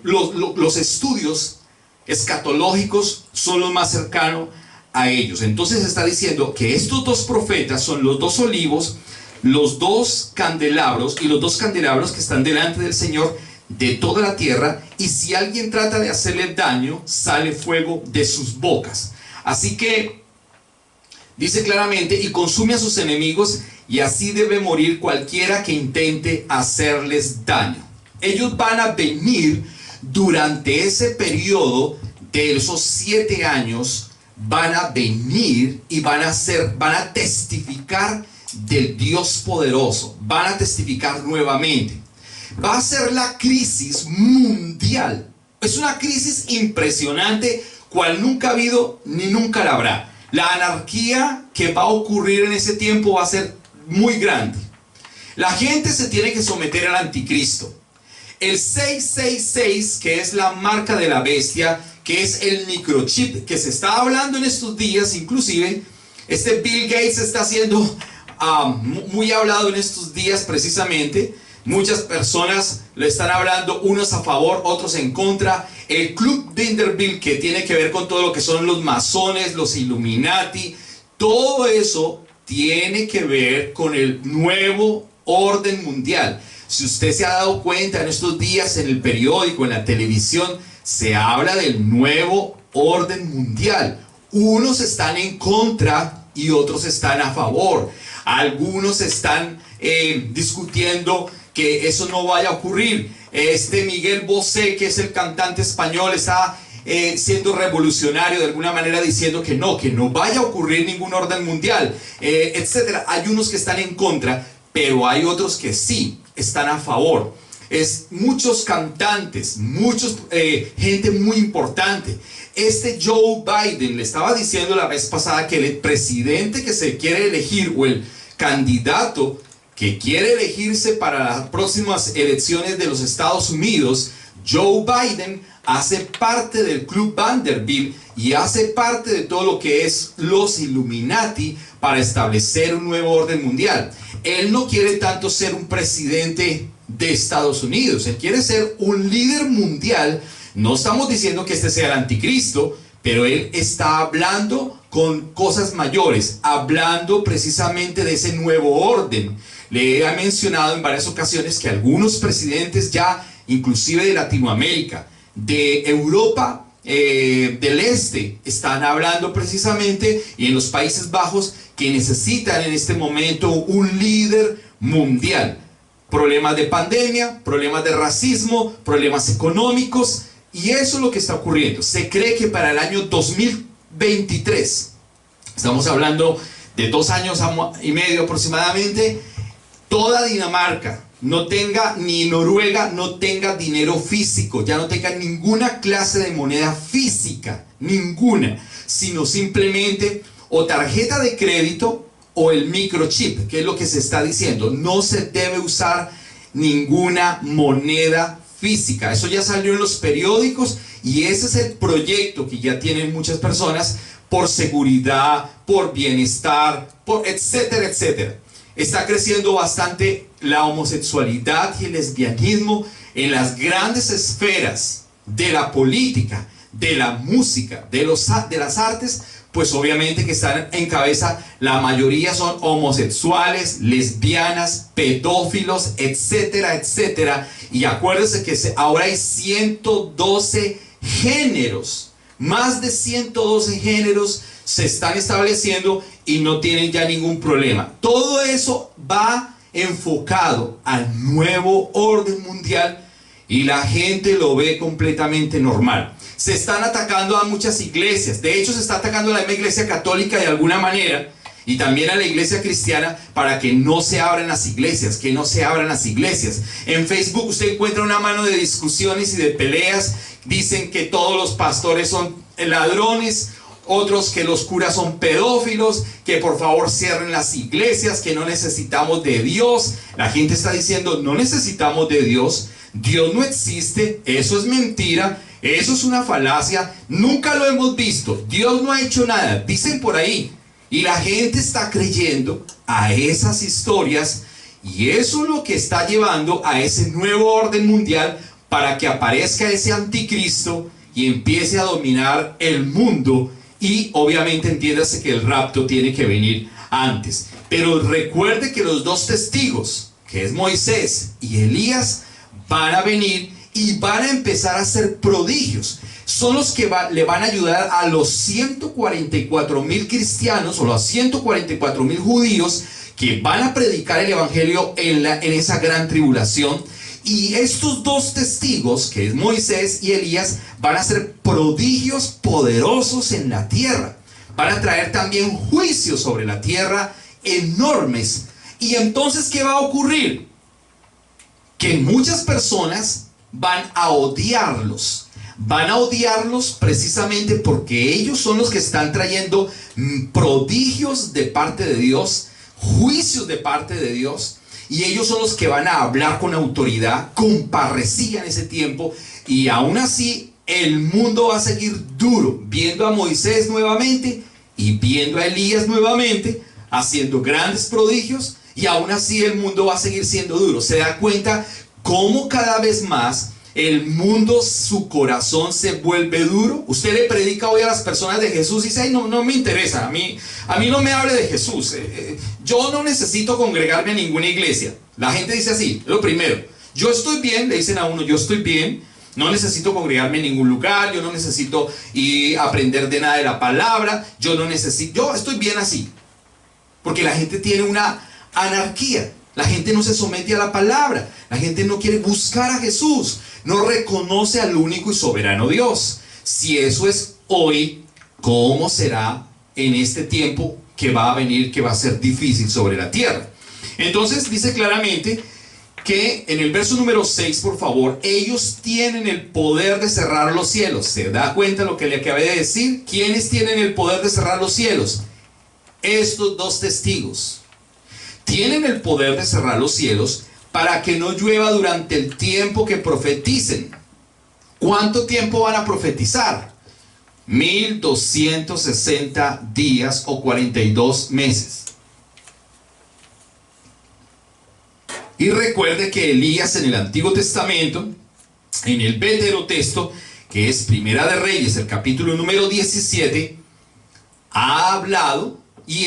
Speaker 1: los estudios escatológicos son los más cercanos a ellos. Entonces está diciendo que estos dos profetas son los dos olivos, los dos candelabros, y los dos candelabros que están delante del Señor de toda la tierra, y si alguien trata de hacerle daño, sale fuego de sus bocas. Así que dice claramente, y consume a sus enemigos, y así debe morir cualquiera que intente hacerles daño. Ellos van a venir durante ese periodo de esos 7 años, van a venir y van a testificar del Dios poderoso, van a testificar nuevamente. Va a ser la crisis mundial. Es una crisis impresionante, cual nunca ha habido ni nunca la habrá. La anarquía que va a ocurrir en ese tiempo va a ser muy grande. La gente se tiene que someter al anticristo. El 666, que es la marca de la bestia, que es el microchip que se está hablando en estos días, inclusive Bill Gates está siendo muy hablado en estos días precisamente. Muchas personas le están hablando, unos a favor, otros en contra. El Club Bilderberg, que tiene que ver con todo lo que son los masones, los Illuminati, todo eso tiene que ver con el nuevo orden mundial. Si usted se ha dado cuenta en estos días en el periódico, en la televisión, se habla del nuevo orden mundial. Unos están en contra y otros están a favor. Algunos están discutiendo que eso no vaya a ocurrir. Miguel Bosé, que es el cantante español, está siendo revolucionario de alguna manera, diciendo que no vaya a ocurrir ningún orden mundial, etcétera. Hay unos que están en contra, pero hay otros que sí están a favor. Muchos cantantes, gente muy importante. Joe Biden le estaba diciendo la vez pasada que el presidente que se quiere elegir, o el candidato que quiere elegirse para las próximas elecciones de los Estados Unidos, Joe Biden, hace parte del Club Vanderbilt y hace parte de todo lo que es los Illuminati para establecer un nuevo orden mundial. Él no quiere tanto ser un presidente de Estados Unidos, él quiere ser un líder mundial. No estamos diciendo que este sea el anticristo, pero él está hablando con cosas mayores, hablando precisamente de ese nuevo orden. Le he mencionado en varias ocasiones que algunos presidentes ya, inclusive de Latinoamérica, de Europa del Este, están hablando precisamente, y en los Países Bajos, que necesitan en este momento un líder mundial. Problemas de pandemia, problemas de racismo, problemas económicos, y eso es lo que está ocurriendo. Se cree que para el año 2023, estamos hablando de 2 años y medio aproximadamente, toda Dinamarca no tenga, ni Noruega no tenga dinero físico, ya no tenga ninguna clase de moneda física, ninguna, sino simplemente o tarjeta de crédito o el microchip, que es lo que se está diciendo. No se debe usar ninguna moneda física. Eso ya salió en los periódicos, y ese es el proyecto que ya tienen muchas personas por seguridad, por bienestar, por etcétera, etcétera. Está creciendo bastante la homosexualidad y el lesbianismo en las grandes esferas de la política, de la música, de las artes. Pues obviamente que están en cabeza, la mayoría son homosexuales, lesbianas, pedófilos, etcétera, etcétera. Y acuérdense que ahora hay 112 géneros, más de 112 géneros se están estableciendo y no tienen ya ningún problema. Todo eso va enfocado al nuevo orden mundial y la gente lo ve completamente normal. Se están atacando a muchas iglesias. De hecho, se está atacando a la iglesia católica de alguna manera, y también a la iglesia cristiana, para que no se abran las iglesias, que no se abran las iglesias. En Facebook usted encuentra una mano de discusiones y de peleas. Dicen que todos los pastores son ladrones, otros que los curas son pedófilos, que por favor cierren las iglesias, que no necesitamos de Dios. La gente está diciendo, no necesitamos de Dios, Dios no existe, eso es mentira, eso es una falacia, nunca lo hemos visto, Dios no ha hecho nada. Dicen por ahí Y la gente está creyendo a esas historias, y eso es lo que está llevando a ese nuevo orden mundial para que aparezca ese anticristo y empiece a dominar el mundo. Y obviamente entiéndase que el rapto tiene que venir antes. Pero recuerde que los dos testigos, que es Moisés y Elías, van a venir y van a empezar a hacer prodigios. Son los que le van a ayudar a los 144,000 cristianos o los 144,000 judíos que van a predicar el evangelio en esa gran tribulación. Y estos dos testigos, que es Moisés y Elías, van a hacer prodigios poderosos en la tierra. Van a traer también juicios sobre la tierra enormes. Y entonces, ¿qué va a ocurrir? Que muchas personas van a odiarlos. Van a odiarlos precisamente porque ellos son los que están trayendo prodigios de parte de Dios, juicios de parte de Dios. Y ellos son los que van a hablar con autoridad, con parresía en ese tiempo. Y aún así el mundo va a seguir duro, viendo a Moisés nuevamente y viendo a Elías nuevamente, haciendo grandes prodigios. Y aún así el mundo va a seguir siendo duro. ¿Se da cuenta cómo cada vez más el mundo, su corazón se vuelve duro? Usted le predica hoy a las personas de Jesús y dice: ay, no me interesa, a mí no me hable de Jesús, yo no necesito congregarme a ninguna iglesia. La gente dice así, lo primero, yo estoy bien, le dicen a uno, yo estoy bien, no necesito congregarme en ningún lugar, yo no necesito ir a aprender de nada de la palabra, yo estoy bien así. Porque la gente tiene una anarquía, la gente no se somete a la palabra, la gente no quiere buscar a Jesús, no reconoce al único y soberano Dios. Si eso es hoy, ¿cómo será en este tiempo que va a venir, que va a ser difícil sobre la tierra? Entonces dice claramente que en el verso número 6, por favor, ellos tienen el poder de cerrar los cielos. ¿Se da cuenta lo que le acabé de decir? ¿Quiénes tienen el poder de cerrar los cielos? Estos dos testigos tienen el poder de cerrar los cielos para que no llueva durante el tiempo que profeticen. ¿Cuánto tiempo van a profetizar? 1260 días o 42 meses. Y recuerde que Elías en el Antiguo Testamento, en el Deuterotesto, que es Primera de Reyes, el capítulo número 17, ha hablado, y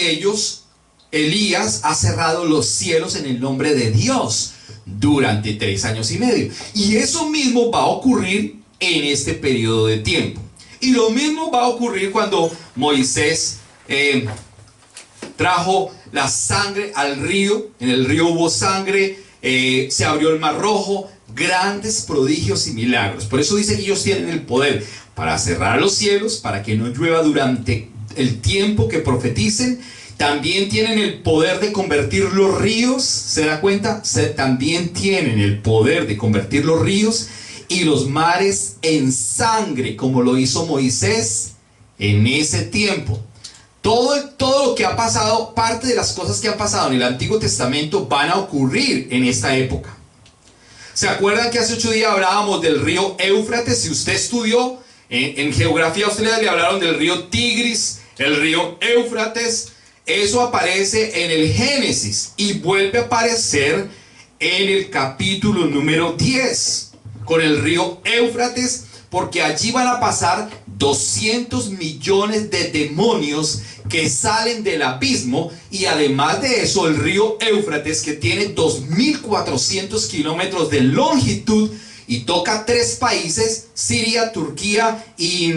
Speaker 1: Elías ha cerrado los cielos en el nombre de Dios durante 3 años y medio. Y eso mismo va a ocurrir en este periodo de tiempo. Y lo mismo va a ocurrir cuando Moisés trajo la sangre al río. En el río hubo sangre, se abrió el mar rojo, grandes prodigios y milagros. Por eso dice que ellos tienen el poder para cerrar los cielos, para que no llueva durante el tiempo que profeticen. También tienen el poder de convertir los ríos. ¿Se da cuenta? También tienen el poder de convertir los ríos y los mares en sangre, como lo hizo Moisés en ese tiempo. Todo lo que ha pasado, parte de las cosas que han pasado en el Antiguo Testamento van a ocurrir en esta época. ¿Se acuerdan que hace 8 días hablábamos del río Éufrates? Si usted estudió en geografía, a usted le hablaron del río Tigris, el río Éufrates. Eso aparece en el Génesis y vuelve a aparecer en el capítulo número 10 con el río Éufrates, porque allí van a pasar 200 millones de demonios que salen del abismo. Y además de eso, el río Éufrates, que tiene 2400 kilómetros de longitud y toca 3 países: Siria, Turquía y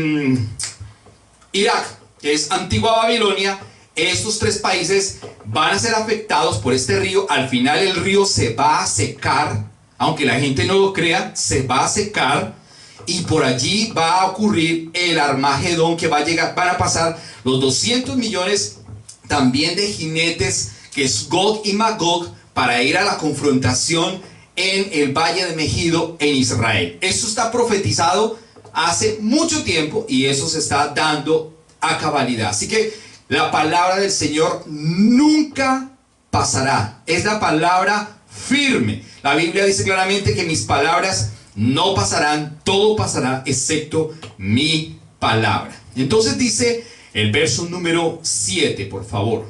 Speaker 1: Irak, que es antigua Babilonia. Estos 3 países van a ser afectados por este río. Al final el río se va a secar, aunque la gente no lo crea, se va a secar. Y por allí va a ocurrir el Armagedón, que va a llegar, van a pasar los 200 millones también de jinetes, que es Gog y Magog, para ir a la confrontación en el Valle de Megido en Israel. Esto está profetizado hace mucho tiempo y eso se está dando a cabalidad. Así que la palabra del Señor nunca pasará. Es la palabra firme. La Biblia dice claramente que mis palabras no pasarán, todo pasará excepto mi palabra. Entonces dice El verso número 7, por favor.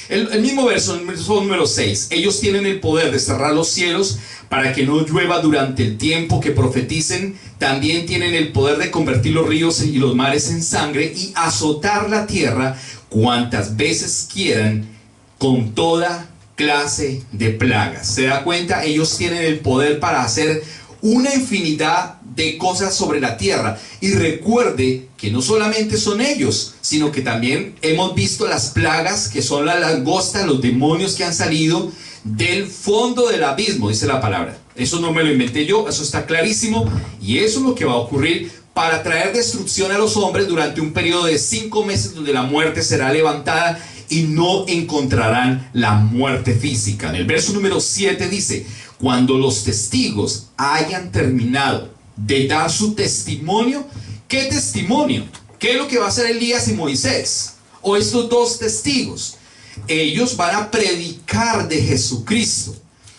Speaker 1: El mismo verso, el verso número 6. Ellos tienen el poder de cerrar los cielos para que no llueva durante el tiempo que profeticen. También tienen el poder de convertir los ríos y los mares en sangre y azotar la tierra cuantas veces quieran con toda clase de plagas. ¿Se da cuenta? Ellos tienen el poder para hacer una infinidad de cosas sobre la tierra. Y recuerde que no solamente son ellos, sino que también hemos visto las plagas, que son la langosta, los demonios que han salido del fondo del abismo, dice la palabra. Eso no me lo inventé yo, eso está clarísimo, y eso es lo que va a ocurrir para traer destrucción a los hombres durante un periodo de 5 meses, donde la muerte será levantada y no encontrarán la muerte física. En el verso número 7 dice: cuando los testigos hayan terminado de dar su testimonio. ¿Qué testimonio? ¿Qué es lo que va a hacer Elías y Moisés? O estos dos testigos. Ellos van a predicar de Jesucristo.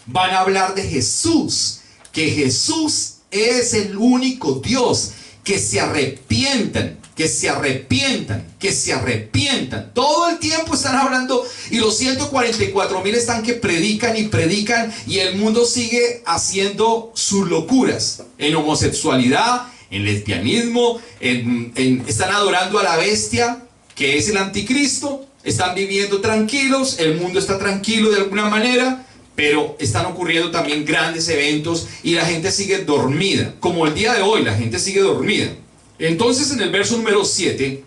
Speaker 1: Van a hablar de Jesús. Que Jesús es el único Dios. Que se arrepientan. Que se arrepientan. Que se arrepientan. Todo el tiempo están hablando. Y los 144,000 están que predican y predican. Y el mundo sigue haciendo sus locuras. En homosexualidad, en lesbianismo, están adorando a la bestia, que es el anticristo. Están viviendo tranquilos, el mundo está tranquilo de alguna manera, pero están ocurriendo también grandes eventos y la gente sigue dormida, como el día de hoy la gente sigue dormida. Entonces en el verso número 7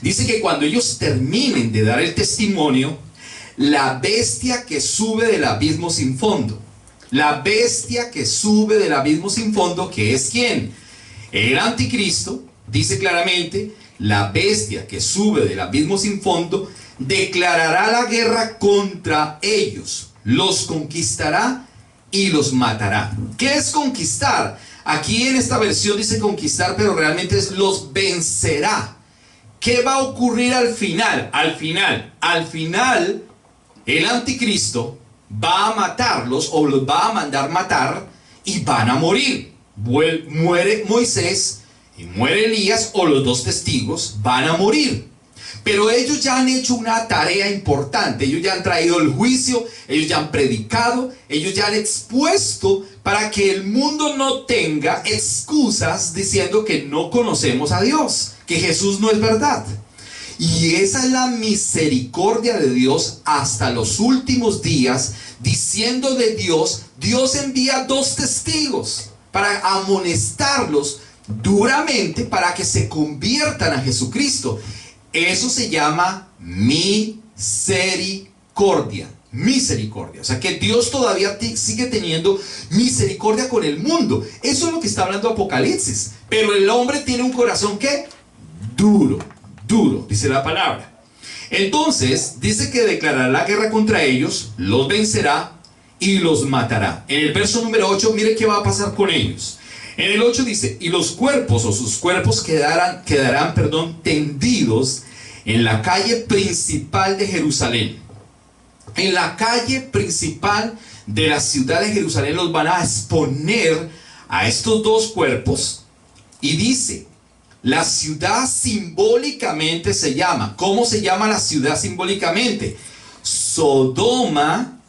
Speaker 1: dice que cuando ellos terminen de dar el testimonio, la bestia que sube del abismo sin fondo, la bestia que sube del abismo sin fondo, ¿que es quién? El anticristo, dice claramente, la bestia que sube del abismo sin fondo declarará la guerra contra ellos, los conquistará y los matará. ¿Qué es conquistar? Aquí en esta versión dice conquistar, pero realmente es los vencerá. ¿Qué va a ocurrir al final? Al final, el anticristo va a matarlos o los va a mandar matar y van a morir. Muere Moisés y muere Elías, o los dos testigos van a morir. Pero ellos ya han hecho una tarea importante. Ellos ya han traído el juicio, ellos ya han predicado, ellos ya han expuesto para que el mundo no tenga excusas diciendo que no conocemos a Dios, que Jesús no es verdad. Y esa es la misericordia de Dios hasta los últimos días, diciendo de Dios, Dios envía 2 testigos para amonestarlos duramente para que se conviertan a Jesucristo. Eso se llama misericordia. Misericordia. O sea que Dios todavía sigue teniendo misericordia con el mundo. Eso es lo que está hablando Apocalipsis. Pero el hombre tiene un corazón que duro, dice la palabra. Entonces dice que declarará la guerra contra ellos, los vencerá y los matará. En el verso número 8, mire qué va a pasar con ellos. En el 8 dice: y los cuerpos o sus cuerpos quedarán tendidos en la calle principal de Jerusalén. En la calle principal de la ciudad de Jerusalén los van a exponer a estos 2 cuerpos. Y dice, la ciudad simbólicamente se llama. ¿Cómo se llama la ciudad simbólicamente? Sodoma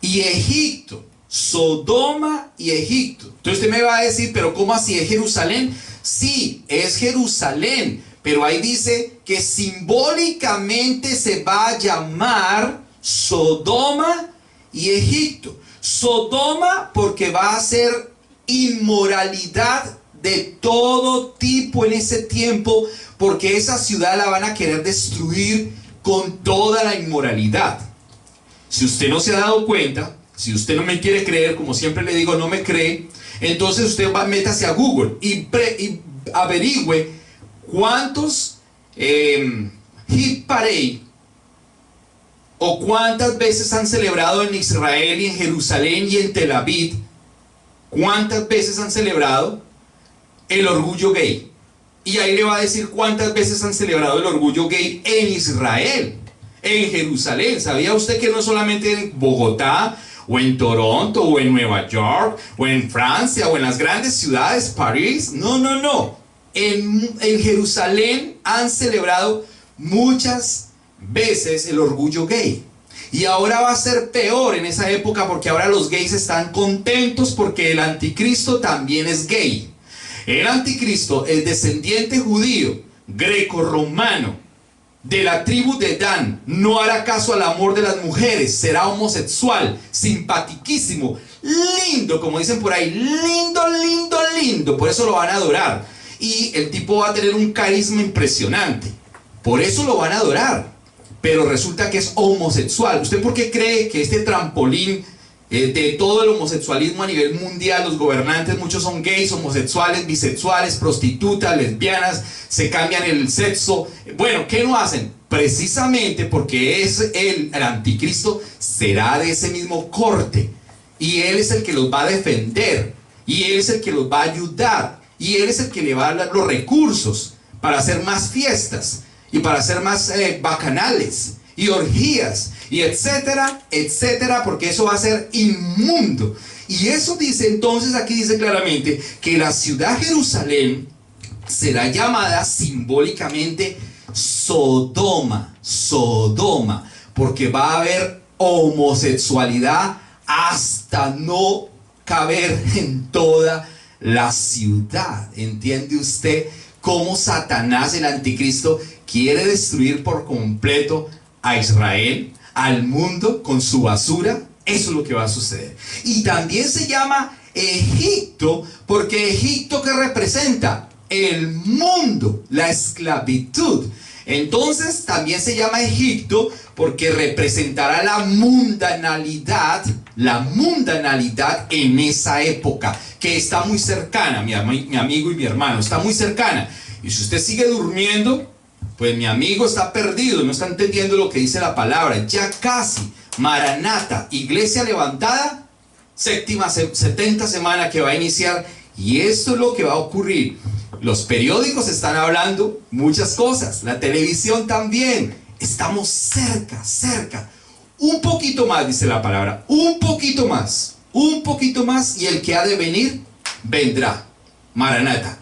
Speaker 1: y Egipto. Sodoma y Egipto. Entonces usted me va a decir, pero ¿cómo así? ¿Es Jerusalén? Sí, es Jerusalén, pero ahí dice que simbólicamente se va a llamar Sodoma y Egipto. Sodoma porque va a ser inmoralidad de todo tipo en ese tiempo, porque esa ciudad la van a querer destruir con toda la inmoralidad. Si usted no se ha dado cuenta, si usted no me quiere creer, como siempre le digo, no me cree, entonces usted métase a Google y averigüe cuántos Hit Parade o cuántas veces han celebrado en Israel y en Jerusalén y en Tel Aviv, cuántas veces han celebrado el orgullo gay. Y ahí le va a decir cuántas veces han celebrado el orgullo gay en Israel, en Jerusalén. ¿Sabía usted que no solamente en Bogotá, o en Toronto, o en Nueva York, o en Francia, o en las grandes ciudades, París? No.
Speaker 2: en Jerusalén han celebrado muchas veces el orgullo gay. Y ahora va a ser peor en esa época, porque ahora los gays están contentos porque el anticristo también es gay. El anticristo, el descendiente judío, greco-romano, de la tribu de Dan, no hará caso al amor de las mujeres, será homosexual, simpatiquísimo, lindo, como dicen por ahí, lindo, lindo, lindo, por eso lo van a adorar. Y el tipo va a tener un carisma impresionante, por eso lo van a adorar. Pero resulta que es homosexual. ¿Usted por qué cree que este trampolín de todo el homosexualismo a nivel mundial, los gobernantes, muchos son gays, homosexuales, bisexuales, prostitutas, lesbianas, se cambian el sexo? Bueno, ¿qué no hacen? Precisamente porque es el anticristo, será de ese mismo corte. Y él es el que los va a defender. Y él es el que los va a ayudar. Y él es el que le va a dar los recursos para hacer más fiestas. Y para hacer más bacanales y orgías y etcétera, etcétera, porque eso va a ser inmundo. Y eso dice, entonces aquí dice claramente que la ciudad Jerusalén será llamada simbólicamente Sodoma, Sodoma, porque va a haber homosexualidad hasta no caber en toda la ciudad. ¿Entiende usted cómo Satanás, el anticristo, quiere destruir por completo a Israel, al mundo, con su basura? Eso es lo que va a suceder. Y también se llama Egipto, porque Egipto, ¿qué representa? El mundo, la esclavitud. Entonces también se llama Egipto porque representará la mundanalidad en esa época, que está muy cercana, mi amigo y mi hermano, está muy cercana. Y si usted sigue durmiendo, pues mi amigo está perdido, no está entendiendo lo que dice la palabra. Ya casi, Maranata, iglesia levantada, 70 semana que va a iniciar. Y esto es lo que va a ocurrir. Los periódicos están hablando muchas cosas, la televisión también. Estamos cerca. Un poquito más, dice la palabra, un poquito más, y el que ha de venir, vendrá. Maranata.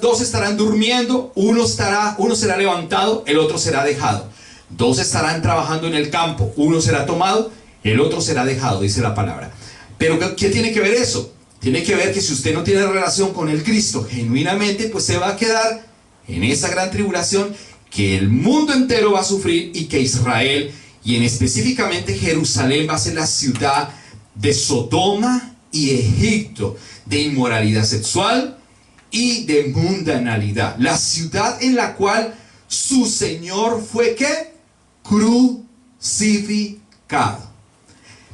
Speaker 2: Dos estarán durmiendo, uno será levantado, el otro será dejado. Dos estarán trabajando en el campo, uno será tomado, el otro será dejado, dice la palabra. Pero ¿qué tiene que ver eso? Tiene que ver que si usted no tiene relación con el Cristo genuinamente, pues se va a quedar en esa gran tribulación que el mundo entero va a sufrir, y que Israel, y en específicamente Jerusalén, va a ser la ciudad de Sodoma y Egipto, de inmoralidad sexual y de mundanalidad. La ciudad en la cual su Señor fue, ¿qué? Crucificado.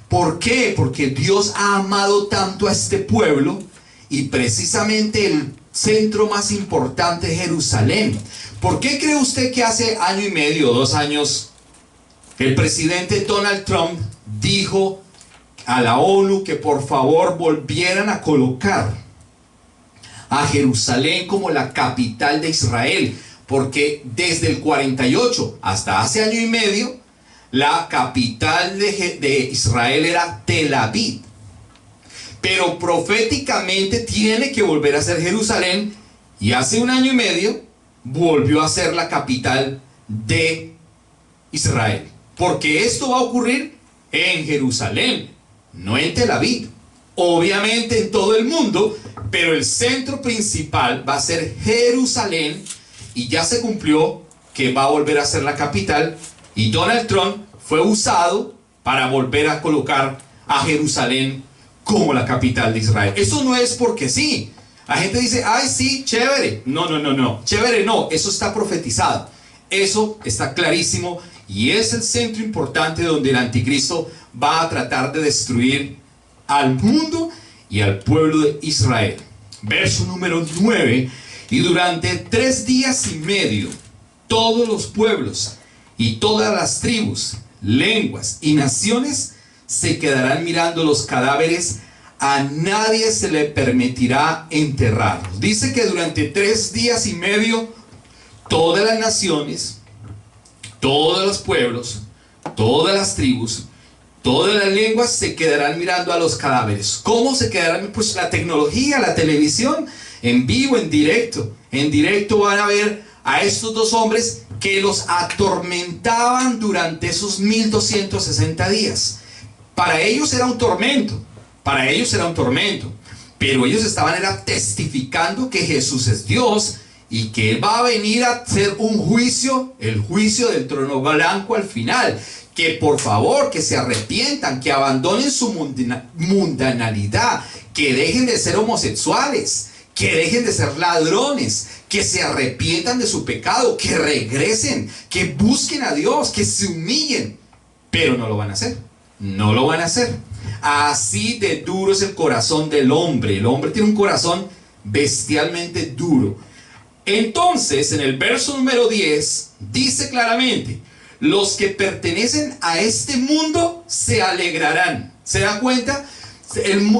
Speaker 2: ¿Por qué? Porque Dios ha amado tanto a este pueblo, y precisamente el centro más importante es Jerusalén. ¿Por qué cree usted que hace año y medio, 2 años, el presidente Donald Trump dijo a la ONU que por favor volvieran a colocar a Jerusalén como la capital de Israel? Porque desde el 48 hasta hace año y medio, la capital de Israel era Tel Aviv. Pero proféticamente tiene que volver a ser Jerusalén, y hace 1 año y medio volvió a ser la capital de Israel. Porque esto va a ocurrir en Jerusalén, no en Tel Aviv. Obviamente en todo el mundo, pero el centro principal va a ser Jerusalén, y ya se cumplió que va a volver a ser la capital, y Donald Trump fue usado para volver a colocar a Jerusalén como la capital de Israel. Eso no es porque sí. La gente dice, ay sí, chévere. No, chévere no, eso está profetizado. Eso está clarísimo, y es el centro importante donde el anticristo va a tratar de destruir al mundo y al pueblo de Israel. Verso número 9. Y durante 3 días y medio, todos los pueblos y todas las tribus, lenguas y naciones se quedarán mirando los cadáveres. A nadie se le permitirá enterrarlos. Dice que durante 3 días y medio, todas las naciones, todos los pueblos, todas las tribus, todas las lenguas se quedarán mirando a los cadáveres. ¿Cómo se quedarán? Pues la tecnología, la televisión, en vivo, en directo. en directo van a ver a estos dos hombres que los atormentaban durante esos 1260 días. Para ellos era un tormento, pero ellos estaban testificando que Jesús es Dios y que Él va a venir a hacer un juicio, el juicio del trono blanco al final. Que por favor, que se arrepientan, que abandonen su mundanalidad, que dejen de ser homosexuales, que dejen de ser ladrones, que se arrepientan de su pecado, que regresen, que busquen a Dios, que se humillen. Pero no lo van a hacer, no lo van a hacer. Así de duro es el corazón del hombre. El hombre tiene un corazón bestialmente duro. Entonces, en el verso número 10, dice claramente: los que pertenecen a este mundo se alegrarán. ¿Se da cuenta?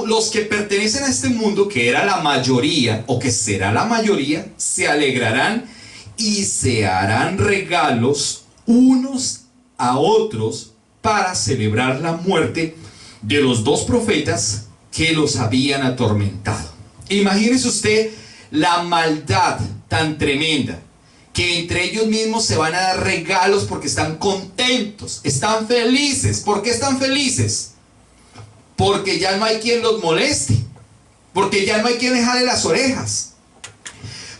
Speaker 2: Los que pertenecen a este mundo, que era la mayoría, o que será la mayoría, se alegrarán y se harán regalos unos a otros para celebrar la muerte de los dos profetas que los habían atormentado. Imagínese usted la maldad tan tremenda, que entre ellos mismos se van a dar regalos porque están contentos, están felices. ¿Por qué están felices? Porque ya no hay quien los moleste, porque ya no hay quien les jale las orejas,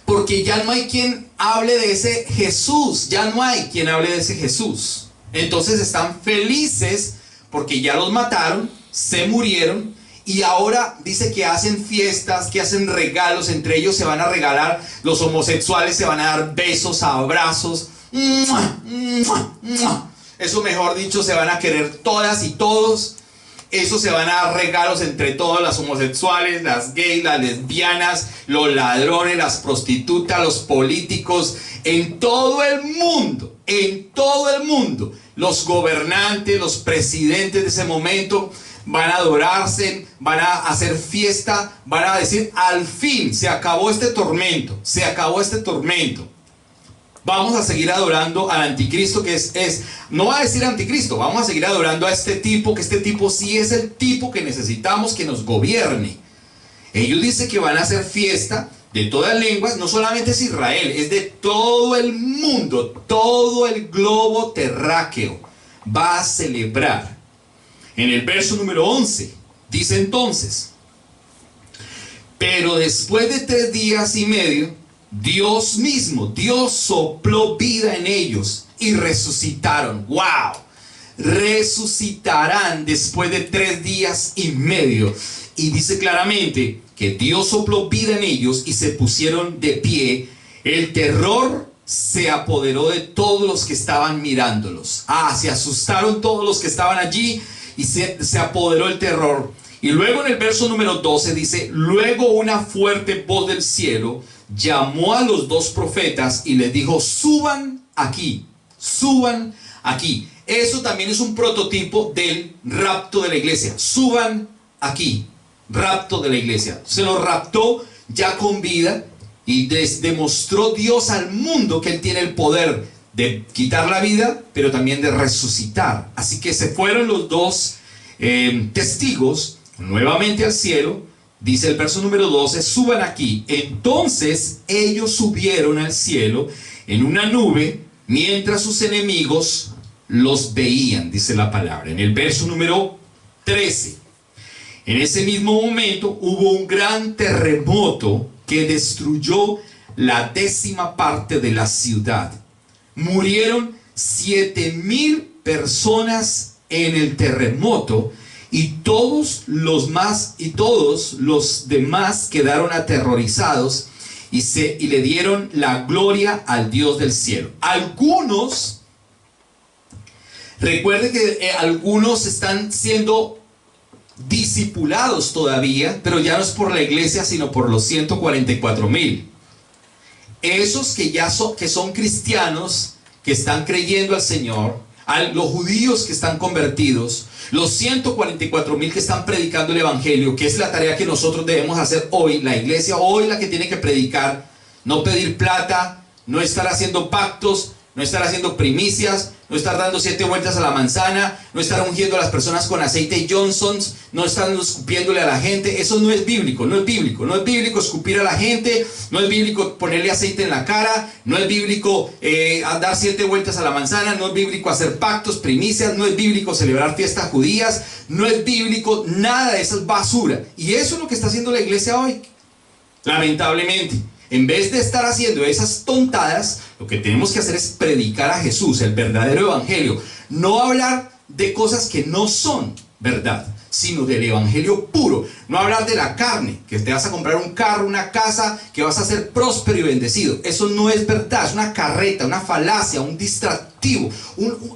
Speaker 2: porque ya no hay quien hable de ese Jesús, ya no hay quien hable de ese Jesús. Entonces están felices porque ya los mataron, se murieron, y ahora dice que hacen fiestas, que hacen regalos, entre ellos se van a regalar, los homosexuales se van a dar besos, abrazos, eso mejor dicho, se van a querer todas y todos. Eso, se van a dar regalos entre todos, las homosexuales, las gays, las lesbianas, los ladrones, las prostitutas, los políticos, en todo el mundo, los gobernantes, los presidentes de ese momento van a adorarse, van a hacer fiesta, van a decir: al fin se acabó este tormento, se acabó este tormento. Vamos a seguir adorando al anticristo, que no va a decir anticristo, vamos a seguir adorando a este tipo, que este tipo sí es el tipo que necesitamos que nos gobierne. Ellos dicen que van a hacer fiesta de todas lenguas, no solamente es Israel, es de todo el mundo, todo el globo terráqueo va a celebrar. En el verso número 11, dice entonces: pero después de 3 días y medio, Dios mismo, Dios sopló vida en ellos y resucitaron. ¡Wow! Resucitarán después de 3 días y medio. Y dice claramente que Dios sopló vida en ellos y se pusieron de pie. El terror se apoderó de todos los que estaban mirándolos. Se asustaron todos los que estaban allí y se apoderó el terror. Y luego en el verso número 12 dice: luego una fuerte voz del cielo llamó a los dos profetas y les dijo: suban aquí, suban aquí. Eso también es un prototipo del rapto de la iglesia. Suban aquí, rapto de la iglesia. Se los raptó ya con vida y demostró Dios al mundo que Él tiene el poder de quitar la vida, pero también de resucitar. Así que se fueron los dos testigos nuevamente al cielo. Dice el verso número 12: suban aquí. Entonces ellos subieron al cielo en una nube, mientras sus enemigos los veían, dice la palabra. En el verso número 13: en ese mismo momento hubo un gran terremoto que destruyó la 10ª parte de la ciudad. Murieron 7,000 personas en el terremoto, y todos los demás quedaron aterrorizados y le dieron la gloria al Dios del cielo. Algunos, recuerden que algunos están siendo discipulados todavía, pero ya no es por la iglesia, sino por los 144,000. Esos que son cristianos, que están creyendo al Señor, los judíos que están convertidos, los 144,000 que están predicando el evangelio, que es la tarea que nosotros debemos hacer hoy. La iglesia hoy la que tiene que predicar, no pedir plata, no estar haciendo pactos, no estar haciendo primicias, no estar dando 7 vueltas a la manzana, no estar ungiendo a las personas con aceite Johnson's, no estar escupiéndole a la gente. Eso no es bíblico, no es bíblico. No es bíblico escupir a la gente, no es bíblico ponerle aceite en la cara, no es bíblico dar 7 vueltas a la manzana, no es bíblico hacer pactos, primicias, no es bíblico celebrar fiestas judías, no es bíblico, nada de eso es basura. Y eso es lo que está haciendo la iglesia hoy, lamentablemente. En vez de estar haciendo esas tontadas, lo que tenemos que hacer es predicar a Jesús, el verdadero evangelio. No hablar de cosas que no son verdad, sino del evangelio puro. No hablar de la carne, que te vas a comprar un carro, una casa, que vas a ser próspero y bendecido. Eso no es verdad, es una carreta, una falacia, un distractivo,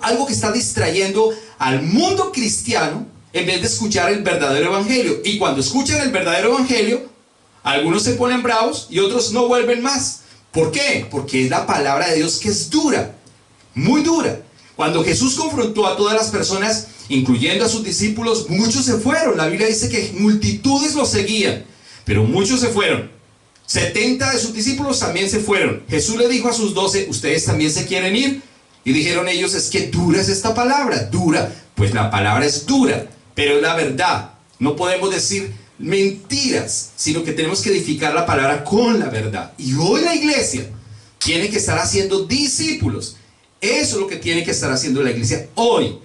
Speaker 2: algo que está distrayendo al mundo cristiano en vez de escuchar el verdadero evangelio. Y cuando escuchan el verdadero evangelio, algunos se ponen bravos y otros no vuelven más. ¿Por qué? Porque es la palabra de Dios que es dura, muy dura. Cuando Jesús confrontó a todas las personas, incluyendo a sus discípulos, muchos se fueron. La Biblia dice que multitudes los seguían, pero muchos se fueron. 70 de sus discípulos también se fueron. Jesús le dijo a sus 12, ¿ustedes también se quieren ir? Y dijeron ellos, es que dura es esta palabra, dura. Pues la palabra es dura, pero es la verdad. No podemos decir mentiras, sino que tenemos que edificar la palabra con la verdad. Y hoy la iglesia tiene que estar haciendo discípulos. Eso es lo que tiene que estar haciendo la iglesia hoy.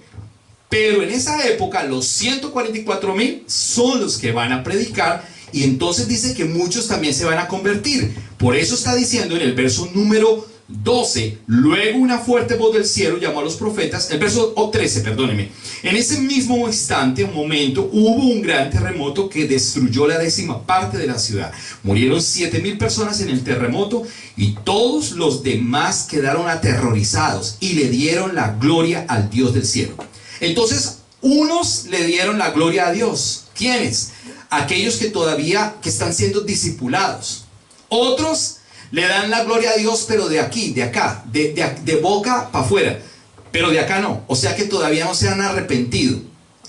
Speaker 2: Pero en esa época los 144,000 son los que van a predicar, y entonces dice que muchos también se van a convertir. Por eso está diciendo en el verso número 12, luego una fuerte voz del cielo llamó a los profetas, el verso 13, perdóneme. En ese mismo instante, un momento, hubo un gran terremoto que destruyó la 10ª parte de la ciudad. Murieron 7,000 personas en el terremoto, y todos los demás quedaron aterrorizados y le dieron la gloria al Dios del cielo. Entonces, unos le dieron la gloria a Dios. ¿Quiénes? Aquellos que todavía están siendo discipulados. Otros le dan la gloria a Dios, pero de aquí, de acá, de boca para afuera, pero de acá no. O sea que todavía no se han arrepentido,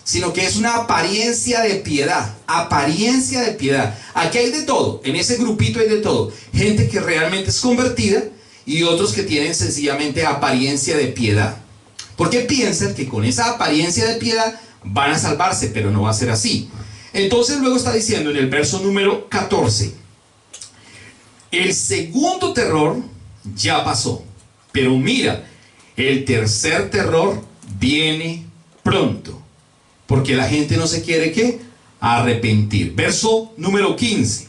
Speaker 2: sino que es una apariencia de piedad. Apariencia de piedad. Aquí hay de todo, en ese grupito hay de todo. Gente que realmente es convertida y otros que tienen sencillamente apariencia de piedad. Porque piensan que con esa apariencia de piedad van a salvarse, pero no va a ser así. Entonces luego está diciendo en el verso número 14, el segundo terror ya pasó, pero mira, el tercer terror viene pronto, porque la gente no se quiere, ¿qué? Arrepentir. Verso número 15.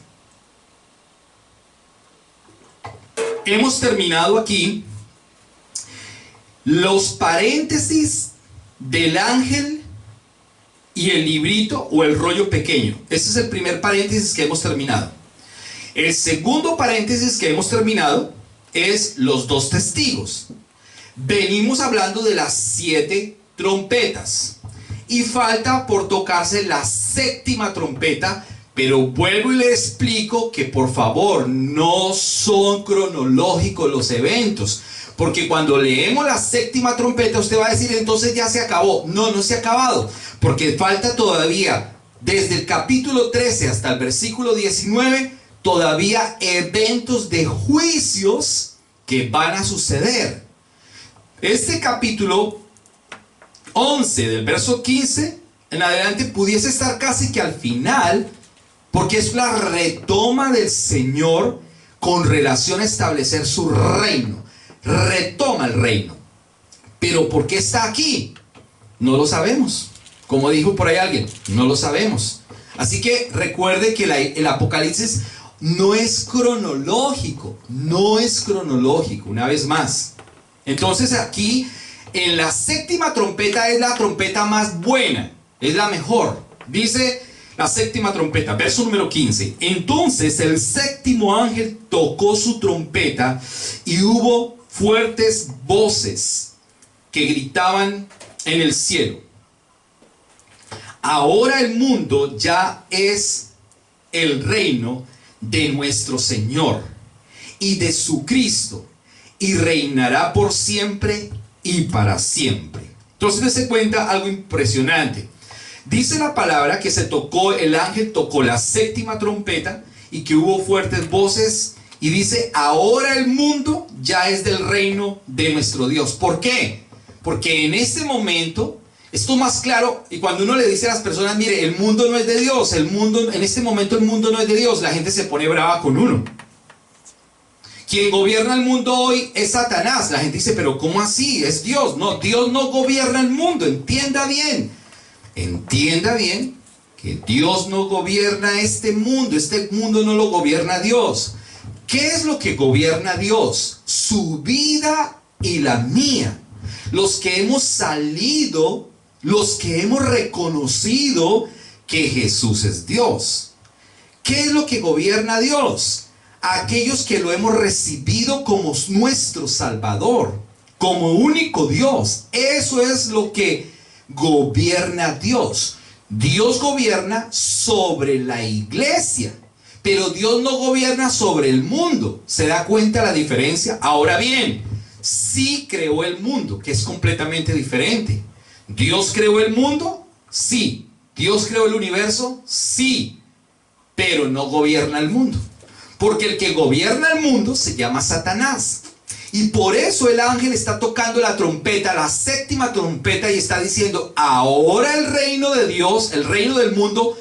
Speaker 2: Hemos terminado aquí los paréntesis del ángel y el librito o el rollo pequeño. Este es el primer paréntesis que hemos terminado. El segundo paréntesis que hemos terminado es los 2 testigos. Venimos hablando de las 7 trompetas y falta por tocarse la 7ª trompeta, pero vuelvo y le explico que por favor no son cronológicos los eventos, porque cuando leemos la 7ª trompeta usted va a decir entonces ya se acabó. No, no se ha acabado, porque falta todavía desde el capítulo 13 hasta el versículo 19 todavía eventos de juicios que van a suceder. Este capítulo 11 del verso 15 en adelante pudiese estar casi que al final, porque es la retoma del Señor con relación a establecer su reino. Retoma el reino. Pero ¿por qué está aquí? No lo sabemos. Como dijo por ahí alguien, no lo sabemos. Así que recuerde que el Apocalipsis no es cronológico, una vez más. Entonces aquí en la 7ª trompeta es la trompeta más buena, es la mejor. Dice la 7ª trompeta, verso número 15. Entonces el 7º ángel tocó su trompeta y hubo fuertes voces que gritaban en el cielo. Ahora el mundo ya es el reino de nuestro Señor y de su Cristo, y reinará por siempre y para siempre. Entonces se cuenta algo impresionante. Dice la palabra que el ángel tocó la 7ª trompeta y que hubo fuertes voces y dice, ahora el mundo ya es del reino de nuestro Dios. ¿Por qué? Porque en este momento, esto más claro, y cuando uno le dice a las personas, mire, el mundo no es de Dios, en este momento el mundo no es de Dios, la gente se pone brava con uno. Quien gobierna el mundo hoy es Satanás. La gente dice, pero ¿cómo así? Es Dios. No, Dios no gobierna el mundo. Entienda bien que Dios no gobierna este mundo no lo gobierna Dios. ¿Qué es lo que gobierna Dios? Su vida y la mía. Los que hemos salido, los que hemos reconocido que Jesús es Dios. ¿Qué es lo que gobierna a Dios? Aquellos que lo hemos recibido como nuestro Salvador, como único Dios. Eso es lo que gobierna a Dios. Dios gobierna sobre la iglesia, pero Dios no gobierna sobre el mundo. ¿Se da cuenta la diferencia? Ahora bien, sí creó el mundo, que es completamente diferente. ¿Dios creó el mundo? Sí. ¿Dios creó el universo? Sí. Pero no gobierna el mundo. Porque el que gobierna el mundo se llama Satanás. Y por eso el ángel está tocando la trompeta, la séptima trompeta, y está diciendo, ahora el reino de Dios, el reino del mundo,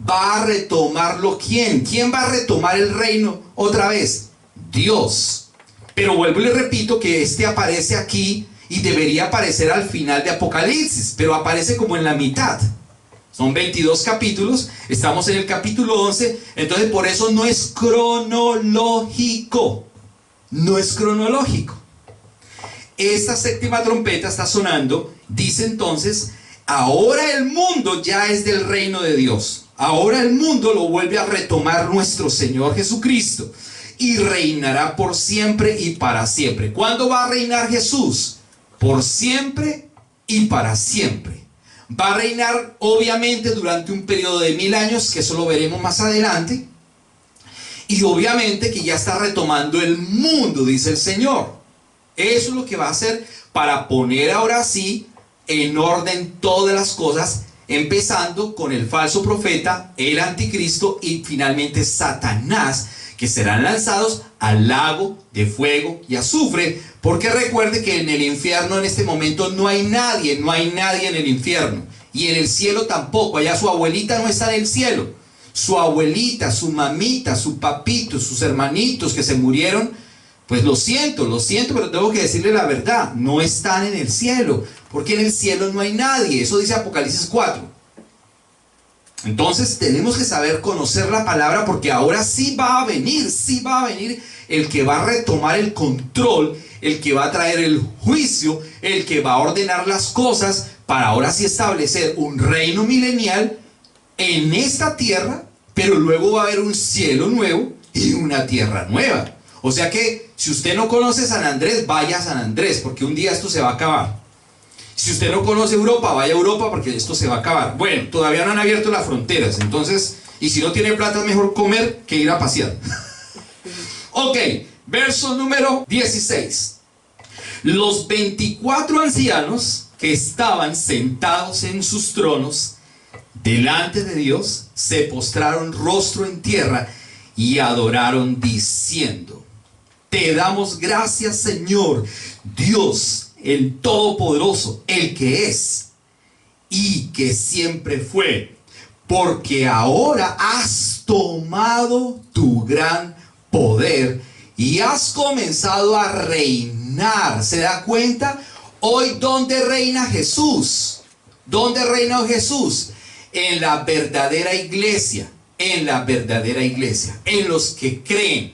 Speaker 2: va a retomarlo. ¿Quién? ¿Quién va a retomar el reino otra vez? Dios. Pero vuelvo y le repito que este aparece aquí y debería aparecer al final de Apocalipsis, pero aparece como en la mitad. Son 22 capítulos, estamos en el capítulo 11, entonces por eso no es cronológico. No es cronológico. Esta séptima trompeta está sonando, dice entonces, ahora el mundo ya es del reino de Dios. Ahora el mundo lo vuelve a retomar nuestro Señor Jesucristo y reinará por siempre y para siempre. ¿Cuándo va a reinar Jesús? Por siempre y para siempre. Va a reinar obviamente durante un periodo de 1000 años, que eso lo veremos más adelante. Y obviamente que ya está retomando el mundo, dice el Señor. Eso es lo que va a hacer para poner ahora sí en orden todas las cosas, empezando con el falso profeta, el anticristo y finalmente Satanás, que serán lanzados al lago de fuego y azufre. Porque recuerde que en el infierno en este momento no hay nadie en el infierno. Y en el cielo tampoco, allá su abuelita no está en el cielo. Su abuelita, su mamita, su papito, sus hermanitos que se murieron, pues lo siento, pero tengo que decirle la verdad, no están en el cielo, porque en el cielo no hay nadie. Eso dice Apocalipsis 4. Entonces tenemos que saber conocer la palabra, porque ahora sí va a venir el que va a retomar el control, el que va a traer el juicio, el que va a ordenar las cosas para ahora sí establecer un reino milenial en esta tierra, pero luego va a haber un cielo nuevo y una tierra nueva. O sea que si usted no conoce San Andrés, vaya a San Andrés, porque un día esto se va a acabar. Si usted no conoce Europa, vaya a Europa, porque esto se va a acabar. Bueno, todavía no han abierto las fronteras, entonces, y si no tiene plata, es mejor comer que ir a pasear. Ok, verso número 16. Los 24 ancianos que estaban sentados en sus tronos delante de Dios se postraron rostro en tierra y adoraron diciendo: te damos gracias, Señor Dios, el Todopoderoso, el que es y que siempre fue, porque ahora has tomado tu gran poder y has comenzado a reinar. ¿Se da cuenta? Hoy, ¿dónde reina Jesús? ¿Dónde reina Jesús? En la verdadera iglesia, en la verdadera iglesia, en los que creen,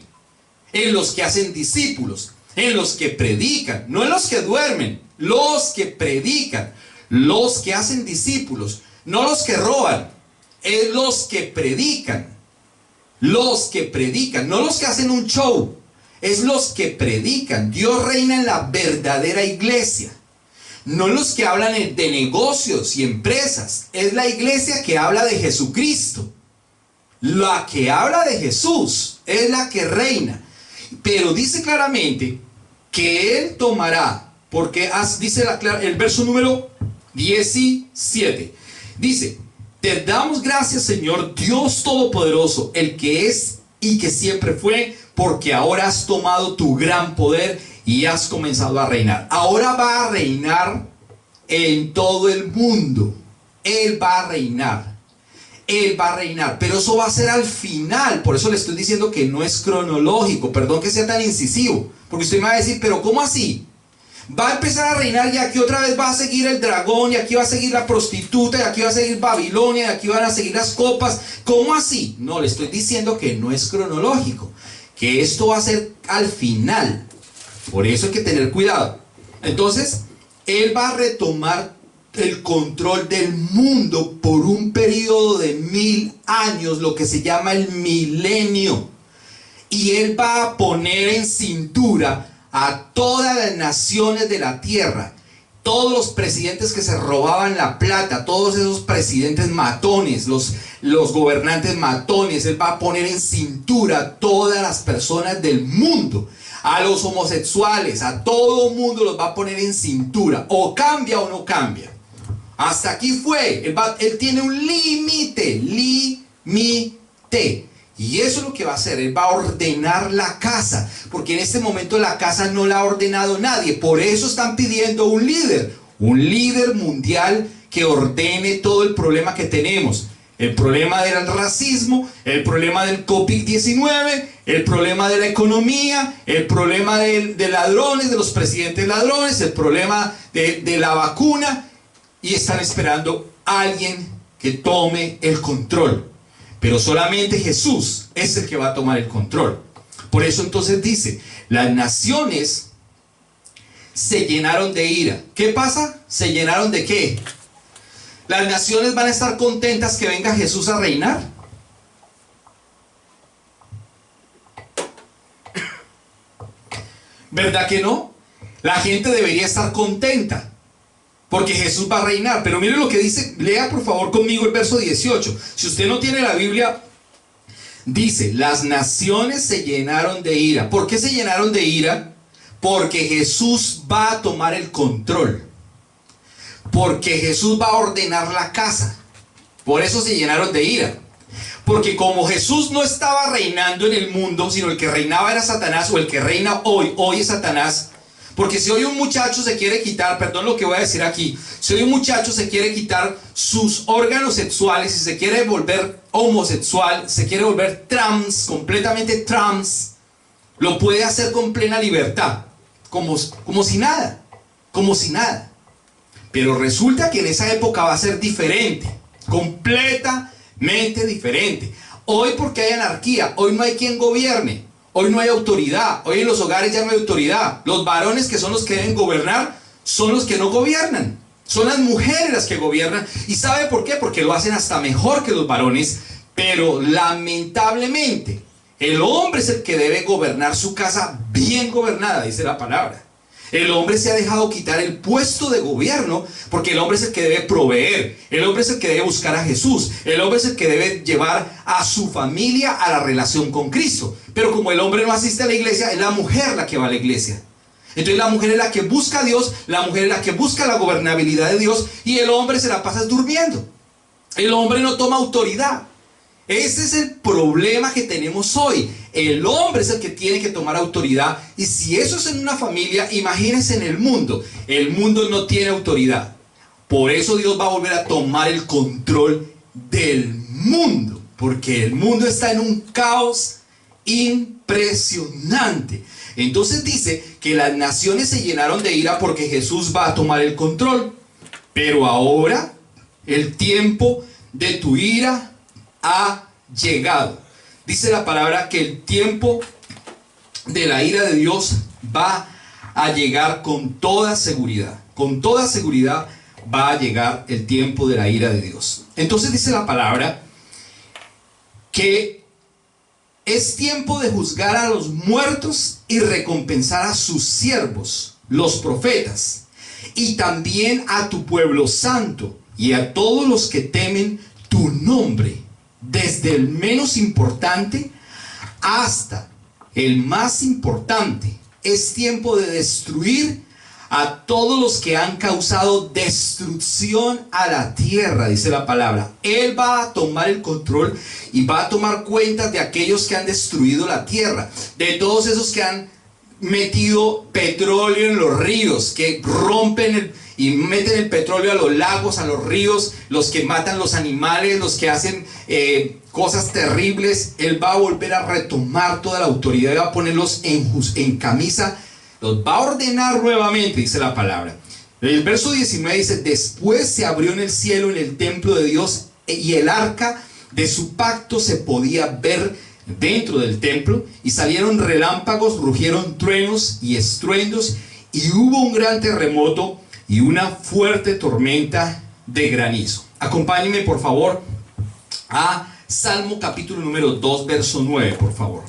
Speaker 2: en los que hacen discípulos, en los que predican, no en los que duermen, los que predican, los que hacen discípulos, no los que roban, es los que predican, no los que hacen un show, es los que predican. Dios reina en la verdadera iglesia. No los que hablan de negocios y empresas, es la iglesia que habla de Jesucristo. La que habla de Jesús es la que reina. Pero dice claramente que Él tomará, porque dice el verso número 17. Dice: te damos gracias, Señor Dios Todopoderoso, el que es y que siempre fue, porque ahora has tomado tu gran poder y has comenzado a reinar. Ahora va a reinar en todo el mundo. Él va a reinar. Él va a reinar, pero eso va a ser al final. Por eso le estoy diciendo que no es cronológico. Perdón que sea tan incisivo, porque usted me va a decir, pero ¿cómo así? Va a empezar a reinar y aquí otra vez va a seguir el dragón, y aquí va a seguir la prostituta, y aquí va a seguir Babilonia, y aquí van a seguir las copas. ¿Cómo así? No, le estoy diciendo que no es cronológico, que esto va a ser al final. Por eso hay que tener cuidado. Entonces, Él va a retomar el control del mundo por un periodo de 1000 años, lo que se llama el milenio. Y Él va a poner en cintura a todas las naciones de la tierra. Todos los presidentes que se robaban la plata, todos esos presidentes matones, los gobernantes matones, Él va a poner en cintura a todas las personas del mundo. A los homosexuales, a todo mundo los va a poner en cintura. O cambia o no cambia. Hasta aquí fue. Él tiene un límite. Y eso es lo que va a hacer. Él va a ordenar la casa. Porque en este momento la casa no la ha ordenado nadie. Por eso están pidiendo un líder. Un líder mundial que ordene todo el problema que tenemos. El problema del racismo, el problema del COVID-19, el problema de la economía, el problema de ladrones, de los presidentes ladrones, el problema de la vacuna. Y están esperando a alguien que tome el control. Pero solamente Jesús es el que va a tomar el control. Por eso entonces dice, las naciones se llenaron de ira. ¿Qué pasa? ¿Se llenaron de qué? ¿Las naciones van a estar contentas que venga Jesús a reinar? ¿Verdad que no? La gente debería estar contenta porque Jesús va a reinar. Pero mire lo que dice, lea por favor conmigo el verso 18. Si usted no tiene la Biblia, dice, las naciones se llenaron de ira. ¿Por qué se llenaron de ira? Porque Jesús va a tomar el control. Porque Jesús va a ordenar la casa. Por eso se llenaron de ira. Porque como Jesús no estaba reinando en el mundo, sino el que reinaba era Satanás, o el que reina hoy es Satanás. Porque si hoy un muchacho se quiere quitar, perdón lo que voy a decir aquí, si hoy un muchacho se quiere quitar sus órganos sexuales, si se quiere volver homosexual, se quiere volver trans, completamente trans, lo puede hacer con plena libertad, como si nada, como si nada. Pero resulta que en esa época va a ser diferente, completamente diferente. Hoy porque hay anarquía, hoy no hay quien gobierne, hoy no hay autoridad, hoy en los hogares ya no hay autoridad. Los varones que son los que deben gobernar son los que no gobiernan, son las mujeres las que gobiernan. ¿Y sabe por qué? Porque lo hacen hasta mejor que los varones, pero lamentablemente el hombre es el que debe gobernar su casa bien gobernada, dice la palabra. El hombre se ha dejado quitar el puesto de gobierno porque el hombre es el que debe proveer, el hombre es el que debe buscar a Jesús, el hombre es el que debe llevar a su familia a la relación con Cristo. Pero como el hombre no asiste a la iglesia, es la mujer la que va a la iglesia. Entonces la mujer es la que busca a Dios, la mujer es la que busca la gobernabilidad de Dios, y el hombre se la pasa durmiendo. El hombre no toma autoridad. Ese es el problema que tenemos hoy. El hombre es el que tiene que tomar autoridad. Y si eso es en una familia, imagínense en el mundo. El mundo no tiene autoridad. Por eso Dios va a volver a tomar el control del mundo. Porque el mundo está en un caos impresionante. Entonces dice que las naciones se llenaron de ira porque Jesús va a tomar el control. Pero ahora el tiempo de tu ira ha llegado. Dice la palabra que el tiempo de la ira de Dios va a llegar con toda seguridad. Con toda seguridad va a llegar el tiempo de la ira de Dios. Entonces dice la palabra que es tiempo de juzgar a los muertos y recompensar a sus siervos, los profetas, y también a tu pueblo santo y a todos los que temen tu nombre, desde el menos importante hasta el más importante. Es tiempo de destruir a todos los que han causado destrucción a la tierra, dice la palabra. Él va a tomar el control y va a tomar cuentas de aquellos que han destruido la tierra, de todos esos que han metido petróleo en los ríos, que rompen y meten el petróleo a los lagos, a los ríos, los que matan los animales, los que hacen cosas terribles. Él va a volver a retomar toda la autoridad y va a ponerlos en camisa. Los va a ordenar nuevamente, dice la palabra. El verso 19 dice: después se abrió en el cielo, en el templo de Dios, y el arca de su pacto se podía ver dentro del templo, y salieron relámpagos, rugieron truenos y estruendos, y hubo un gran terremoto y una fuerte tormenta de granizo. Acompáñenme por favor a Salmo capítulo número 2, verso 9, por favor.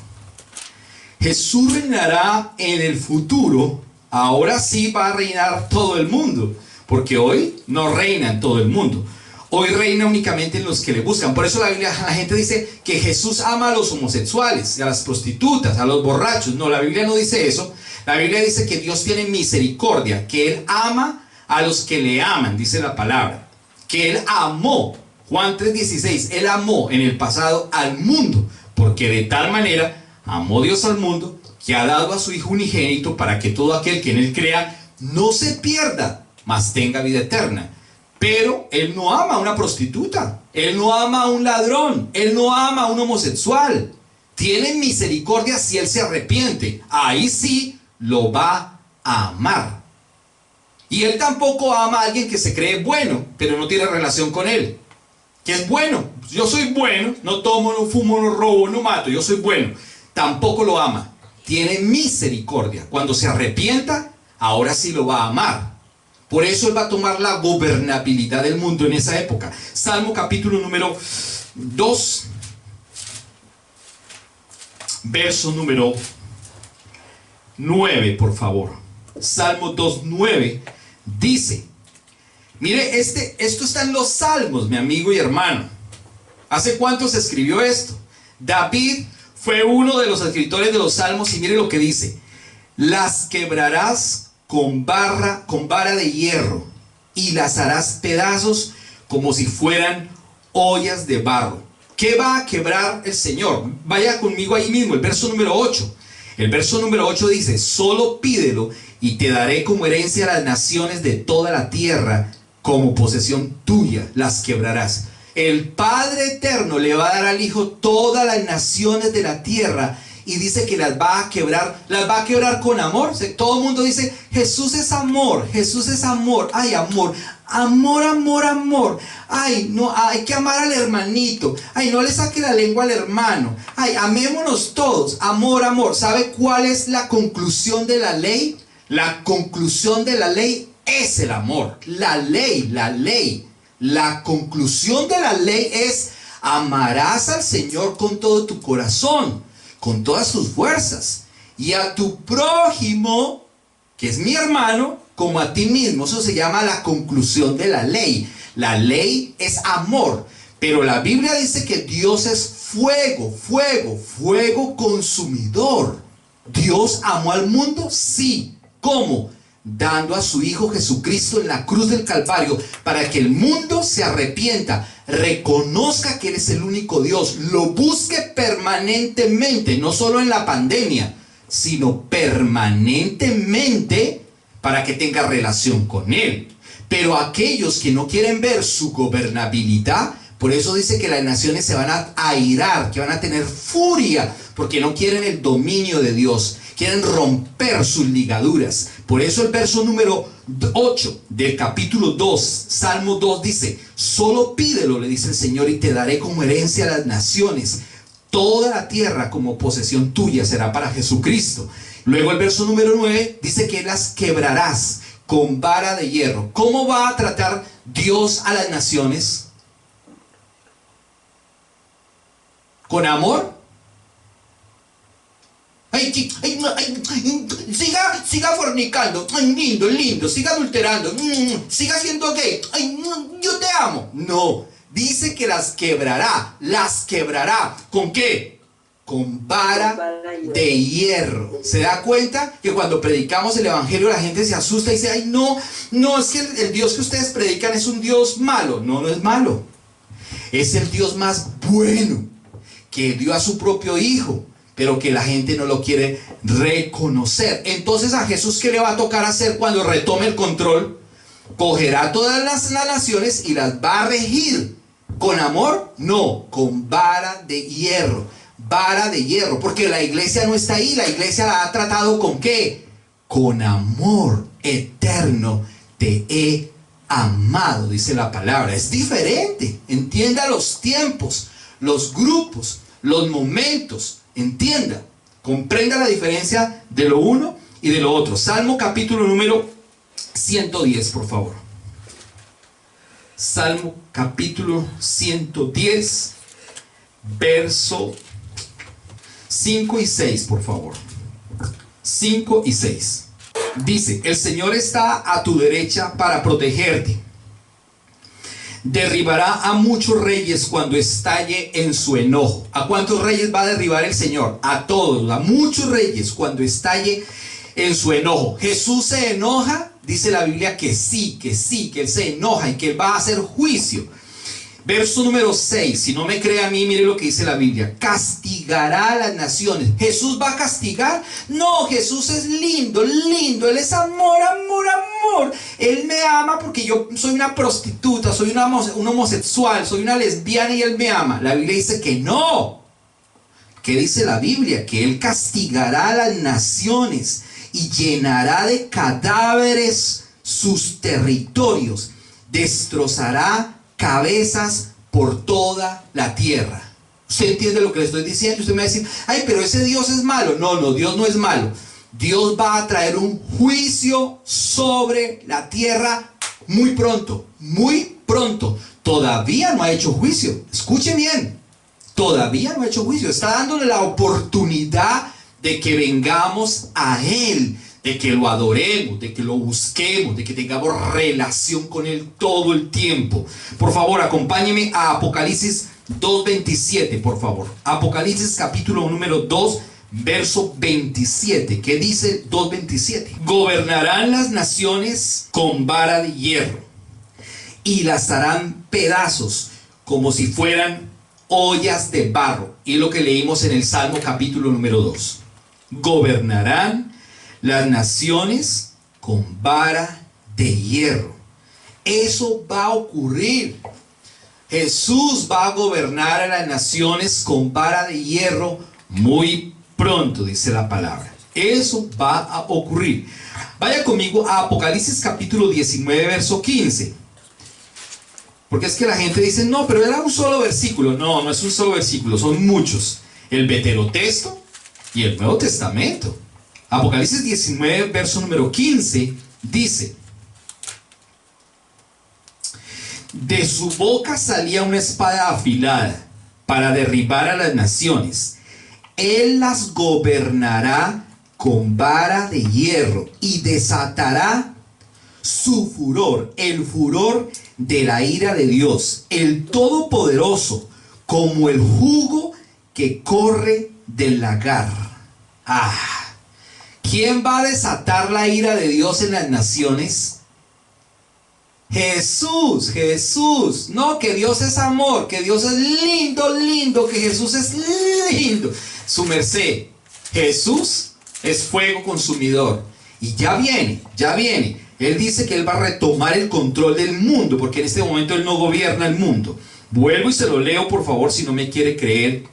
Speaker 2: Jesús reinará en el futuro. Ahora sí va a reinar todo el mundo, porque hoy no reina en todo el mundo. Hoy reina únicamente en los que le buscan. Por eso la gente dice que Jesús ama a los homosexuales, a las prostitutas, a los borrachos. No, la Biblia no dice eso. La Biblia dice que Dios tiene misericordia, que Él ama a los que le aman, dice la palabra. Que Él amó, Juan 3:16, Él amó en el pasado al mundo, porque de tal manera amó Dios al mundo, que ha dado a su Hijo unigénito, para que todo aquel que en Él crea no se pierda, mas tenga vida eterna. Pero Él no ama a una prostituta, Él no ama a un ladrón, Él no ama a un homosexual. Tiene misericordia si él se arrepiente. Ahí sí lo va a amar. Y Él tampoco ama a alguien que se cree bueno, pero no tiene relación con Él. Que es bueno. Yo soy bueno, no tomo, no fumo, no robo, no mato, yo soy bueno. Tampoco lo ama. Tiene misericordia. Cuando se arrepienta, ahora sí lo va a amar. Por eso Él va a tomar la gobernabilidad del mundo en esa época. Salmo capítulo número 2, verso número 9, por favor. Salmo 2:9 dice, mire, esto está en los Salmos, mi amigo y hermano. ¿Hace cuánto se escribió esto? David fue uno de los escritores de los Salmos, y mire lo que dice: las quebrarás con vara de hierro, y las harás pedazos como si fueran ollas de barro. ¿Qué va a quebrar el Señor? Vaya conmigo ahí mismo, el verso número 8. El verso número 8 dice: solo pídelo y te daré como herencia a las naciones de toda la tierra, como posesión tuya las quebrarás. El Padre Eterno le va a dar al Hijo todas las naciones de la tierra, y dice que las va a quebrar con amor. Todo el mundo dice: Jesús es amor, Jesús es amor. Ay, amor, amor, amor, amor. Ay, no, hay que amar al hermanito. Ay, no le saque la lengua al hermano. Ay, amémonos todos. Amor, amor. ¿Sabe cuál es la conclusión de la ley? La conclusión de la ley es el amor. La conclusión de la ley es: amarás al Señor con todo tu corazón, con todas tus fuerzas, y a tu prójimo, que es mi hermano, como a ti mismo. Eso se llama la conclusión de la ley. La ley es amor, pero la Biblia dice que Dios es fuego, fuego, fuego consumidor. ¿Dios amó al mundo? Sí. ¿Cómo? Dando a su Hijo Jesucristo en la cruz del Calvario, para que el mundo se arrepienta, reconozca que Él es el único Dios, lo busque permanentemente, no solo en la pandemia, sino permanentemente, para que tenga relación con Él. Pero aquellos que no quieren ver su gobernabilidad, por eso dice que las naciones se van a airar, que van a tener furia, porque no quieren el dominio de Dios, quieren romper sus ligaduras. Por eso el verso número 8 del capítulo 2, Salmo 2 dice: solo pídelo, le dice el Señor, y te daré como herencia a las naciones. Toda la tierra como posesión tuya será para Jesucristo. Luego el verso número 9 dice que las quebrarás con vara de hierro. ¿Cómo va a tratar Dios a las naciones? ¿Con amor? Siga fornicando, lindo, siga adulterando, siga siendo gay, yo te amo. No, dice que las quebrará. ¿Con qué? con vara de hierro. ¿Se da cuenta que cuando predicamos el evangelio la gente se asusta y dice, ay no, no, es que el Dios que ustedes predican es un Dios malo? No, no es malo. Es el Dios más bueno, que dio a su propio hijo, pero que la gente no lo quiere reconocer. Entonces, ¿a Jesús qué le va a tocar hacer cuando retome el control? Cogerá todas las naciones y las va a regir. ¿Con amor? No, con vara de hierro. Vara de hierro, porque la iglesia no está ahí. La iglesia la ha tratado ¿con qué? Con amor eterno te he amado, dice la palabra. Es diferente. Entienda los tiempos, los grupos, los momentos. Entienda, comprenda la diferencia de lo uno y de lo otro. Salmo capítulo número 110, por favor. Salmo capítulo 110, verso 5 y 6, por favor. 5 y 6. Dice, el Señor está a tu derecha para protegerte. Derribará a muchos reyes cuando estalle en su enojo. ¿A cuántos reyes va a derribar el Señor? A todos, a muchos reyes cuando estalle en su enojo. ¿Jesús se enoja? Dice la Biblia que sí, que Él se enoja y que Él va a hacer juicio. Verso número 6, si no me cree a mí, mire lo que dice la Biblia. Castigará a las naciones. ¿Jesús va a castigar? No, Jesús es lindo, lindo. Él es amor, amor, amor. Él me ama porque yo soy una prostituta, soy un homosexual, soy una lesbiana y Él me ama. La Biblia dice que no. ¿Qué dice la Biblia? Que Él castigará a las naciones y llenará de cadáveres sus territorios. Destrozará cabezas por toda la tierra. ¿Usted entiende lo que le estoy diciendo? Usted me va a decir, ay, pero ese Dios es malo. No, no, Dios no es malo. Dios va a traer un juicio sobre la tierra muy pronto, muy pronto. Todavía no ha hecho juicio. Escuche bien, todavía no ha hecho juicio. Está dándole la oportunidad de que vengamos a Él, de que lo adoremos, de que lo busquemos, de que tengamos relación con Él todo el tiempo. Por favor, acompáñeme a Apocalipsis 2:27, por favor. Apocalipsis capítulo número 2, verso 27. ¿Qué dice 2:27? Gobernarán las naciones con vara de hierro y las harán pedazos como si fueran ollas de barro. Y lo que leímos en el Salmo capítulo número 2. Gobernarán las naciones con vara de hierro. Eso va a ocurrir. Jesús va a gobernar a las naciones con vara de hierro muy pronto, dice la palabra. Eso va a ocurrir. Vaya conmigo a Apocalipsis capítulo 19, verso 15. Porque es que la gente dice, no, pero era un solo versículo. No, no es un solo versículo, son muchos. El Veterotexto y el Nuevo Testamento. Apocalipsis 19, verso número 15, dice: de su boca salía una espada afilada para derribar a las naciones. Él las gobernará con vara de hierro y desatará su furor, el furor de la ira de Dios, el Todopoderoso, como el jugo que corre del lagar. ¿Quién va a desatar la ira de Dios en las naciones? Jesús, Jesús. No, que Dios es amor, que Dios es lindo, lindo, que Jesús es lindo. Su merced, Jesús es fuego consumidor. Y ya viene, ya viene. Él dice que Él va a retomar el control del mundo, porque en este momento Él no gobierna el mundo. Vuelvo y se lo leo, por favor, si no me quiere creer.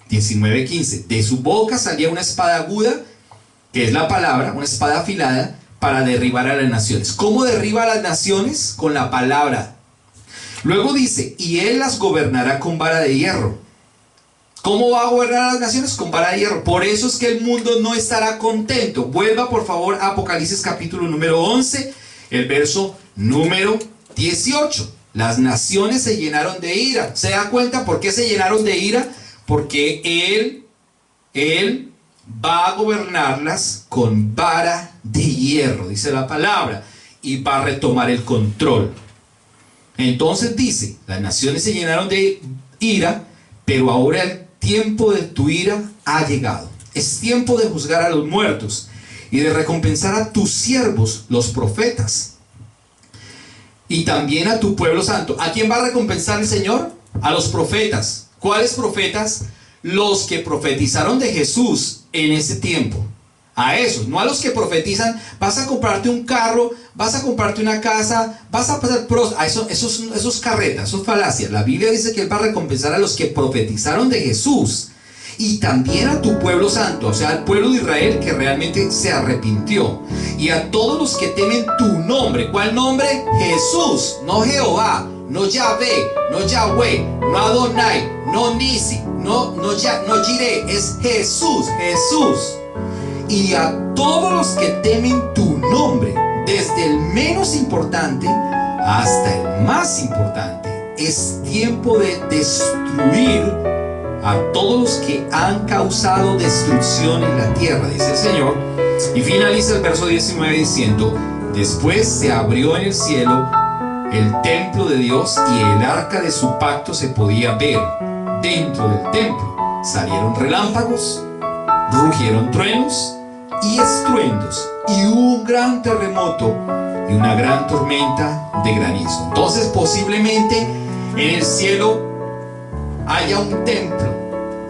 Speaker 2: 19:15. De su boca salía una espada aguda, que es la palabra, una espada afilada, para derribar a las naciones. ¿Cómo derriba a las naciones? Con la palabra. Luego dice, y Él las gobernará con vara de hierro. ¿Cómo va a gobernar a las naciones? Con vara de hierro. Por eso es que el mundo no estará contento. Vuelva por favor a Apocalipsis capítulo número 11, el verso número 18. Las naciones se llenaron de ira. ¿Se da cuenta por qué se llenaron de ira? Porque Él va a gobernarlas con vara de hierro, dice la palabra, y va a retomar el control. Entonces dice, las naciones se llenaron de ira, pero ahora tiempo de tu ira ha llegado. Es tiempo de juzgar a los muertos y de recompensar a tus siervos, los profetas, y también a tu pueblo santo. ¿A quién va a recompensar el Señor? A los profetas. ¿Cuáles profetas? Los que profetizaron de Jesús en ese tiempo. A esos, no a los que profetizan, vas a comprarte un carro, vas a comprarte una casa, vas a pasar pros, a esos carretas, esos falacias. La Biblia dice que Él va a recompensar a los que profetizaron de Jesús y también a tu pueblo santo, o sea, al pueblo de Israel que realmente se arrepintió, y a todos los que temen tu nombre. ¿Cuál nombre? Jesús, no Jehová, no Yahvé, no Yahweh, no Adonai, no Nisi, no Jireh, es Jesús, Jesús. Y a todos los que temen tu nombre, desde el menos importante hasta el más importante. Es tiempo de destruir a todos los que han causado destrucción en la tierra, dice el Señor. Y finaliza el verso 19 diciendo: después se abrió en el cielo el templo de Dios y el arca de su pacto se podía ver dentro del templo. Salieron relámpagos, rugieron truenos y estruendos, y hubo un gran terremoto y una gran tormenta de granizo. Entonces posiblemente en el cielo haya un templo,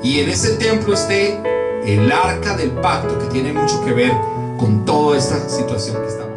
Speaker 2: y en ese templo esté el arca del pacto, que tiene mucho que ver con toda esta situación que estamos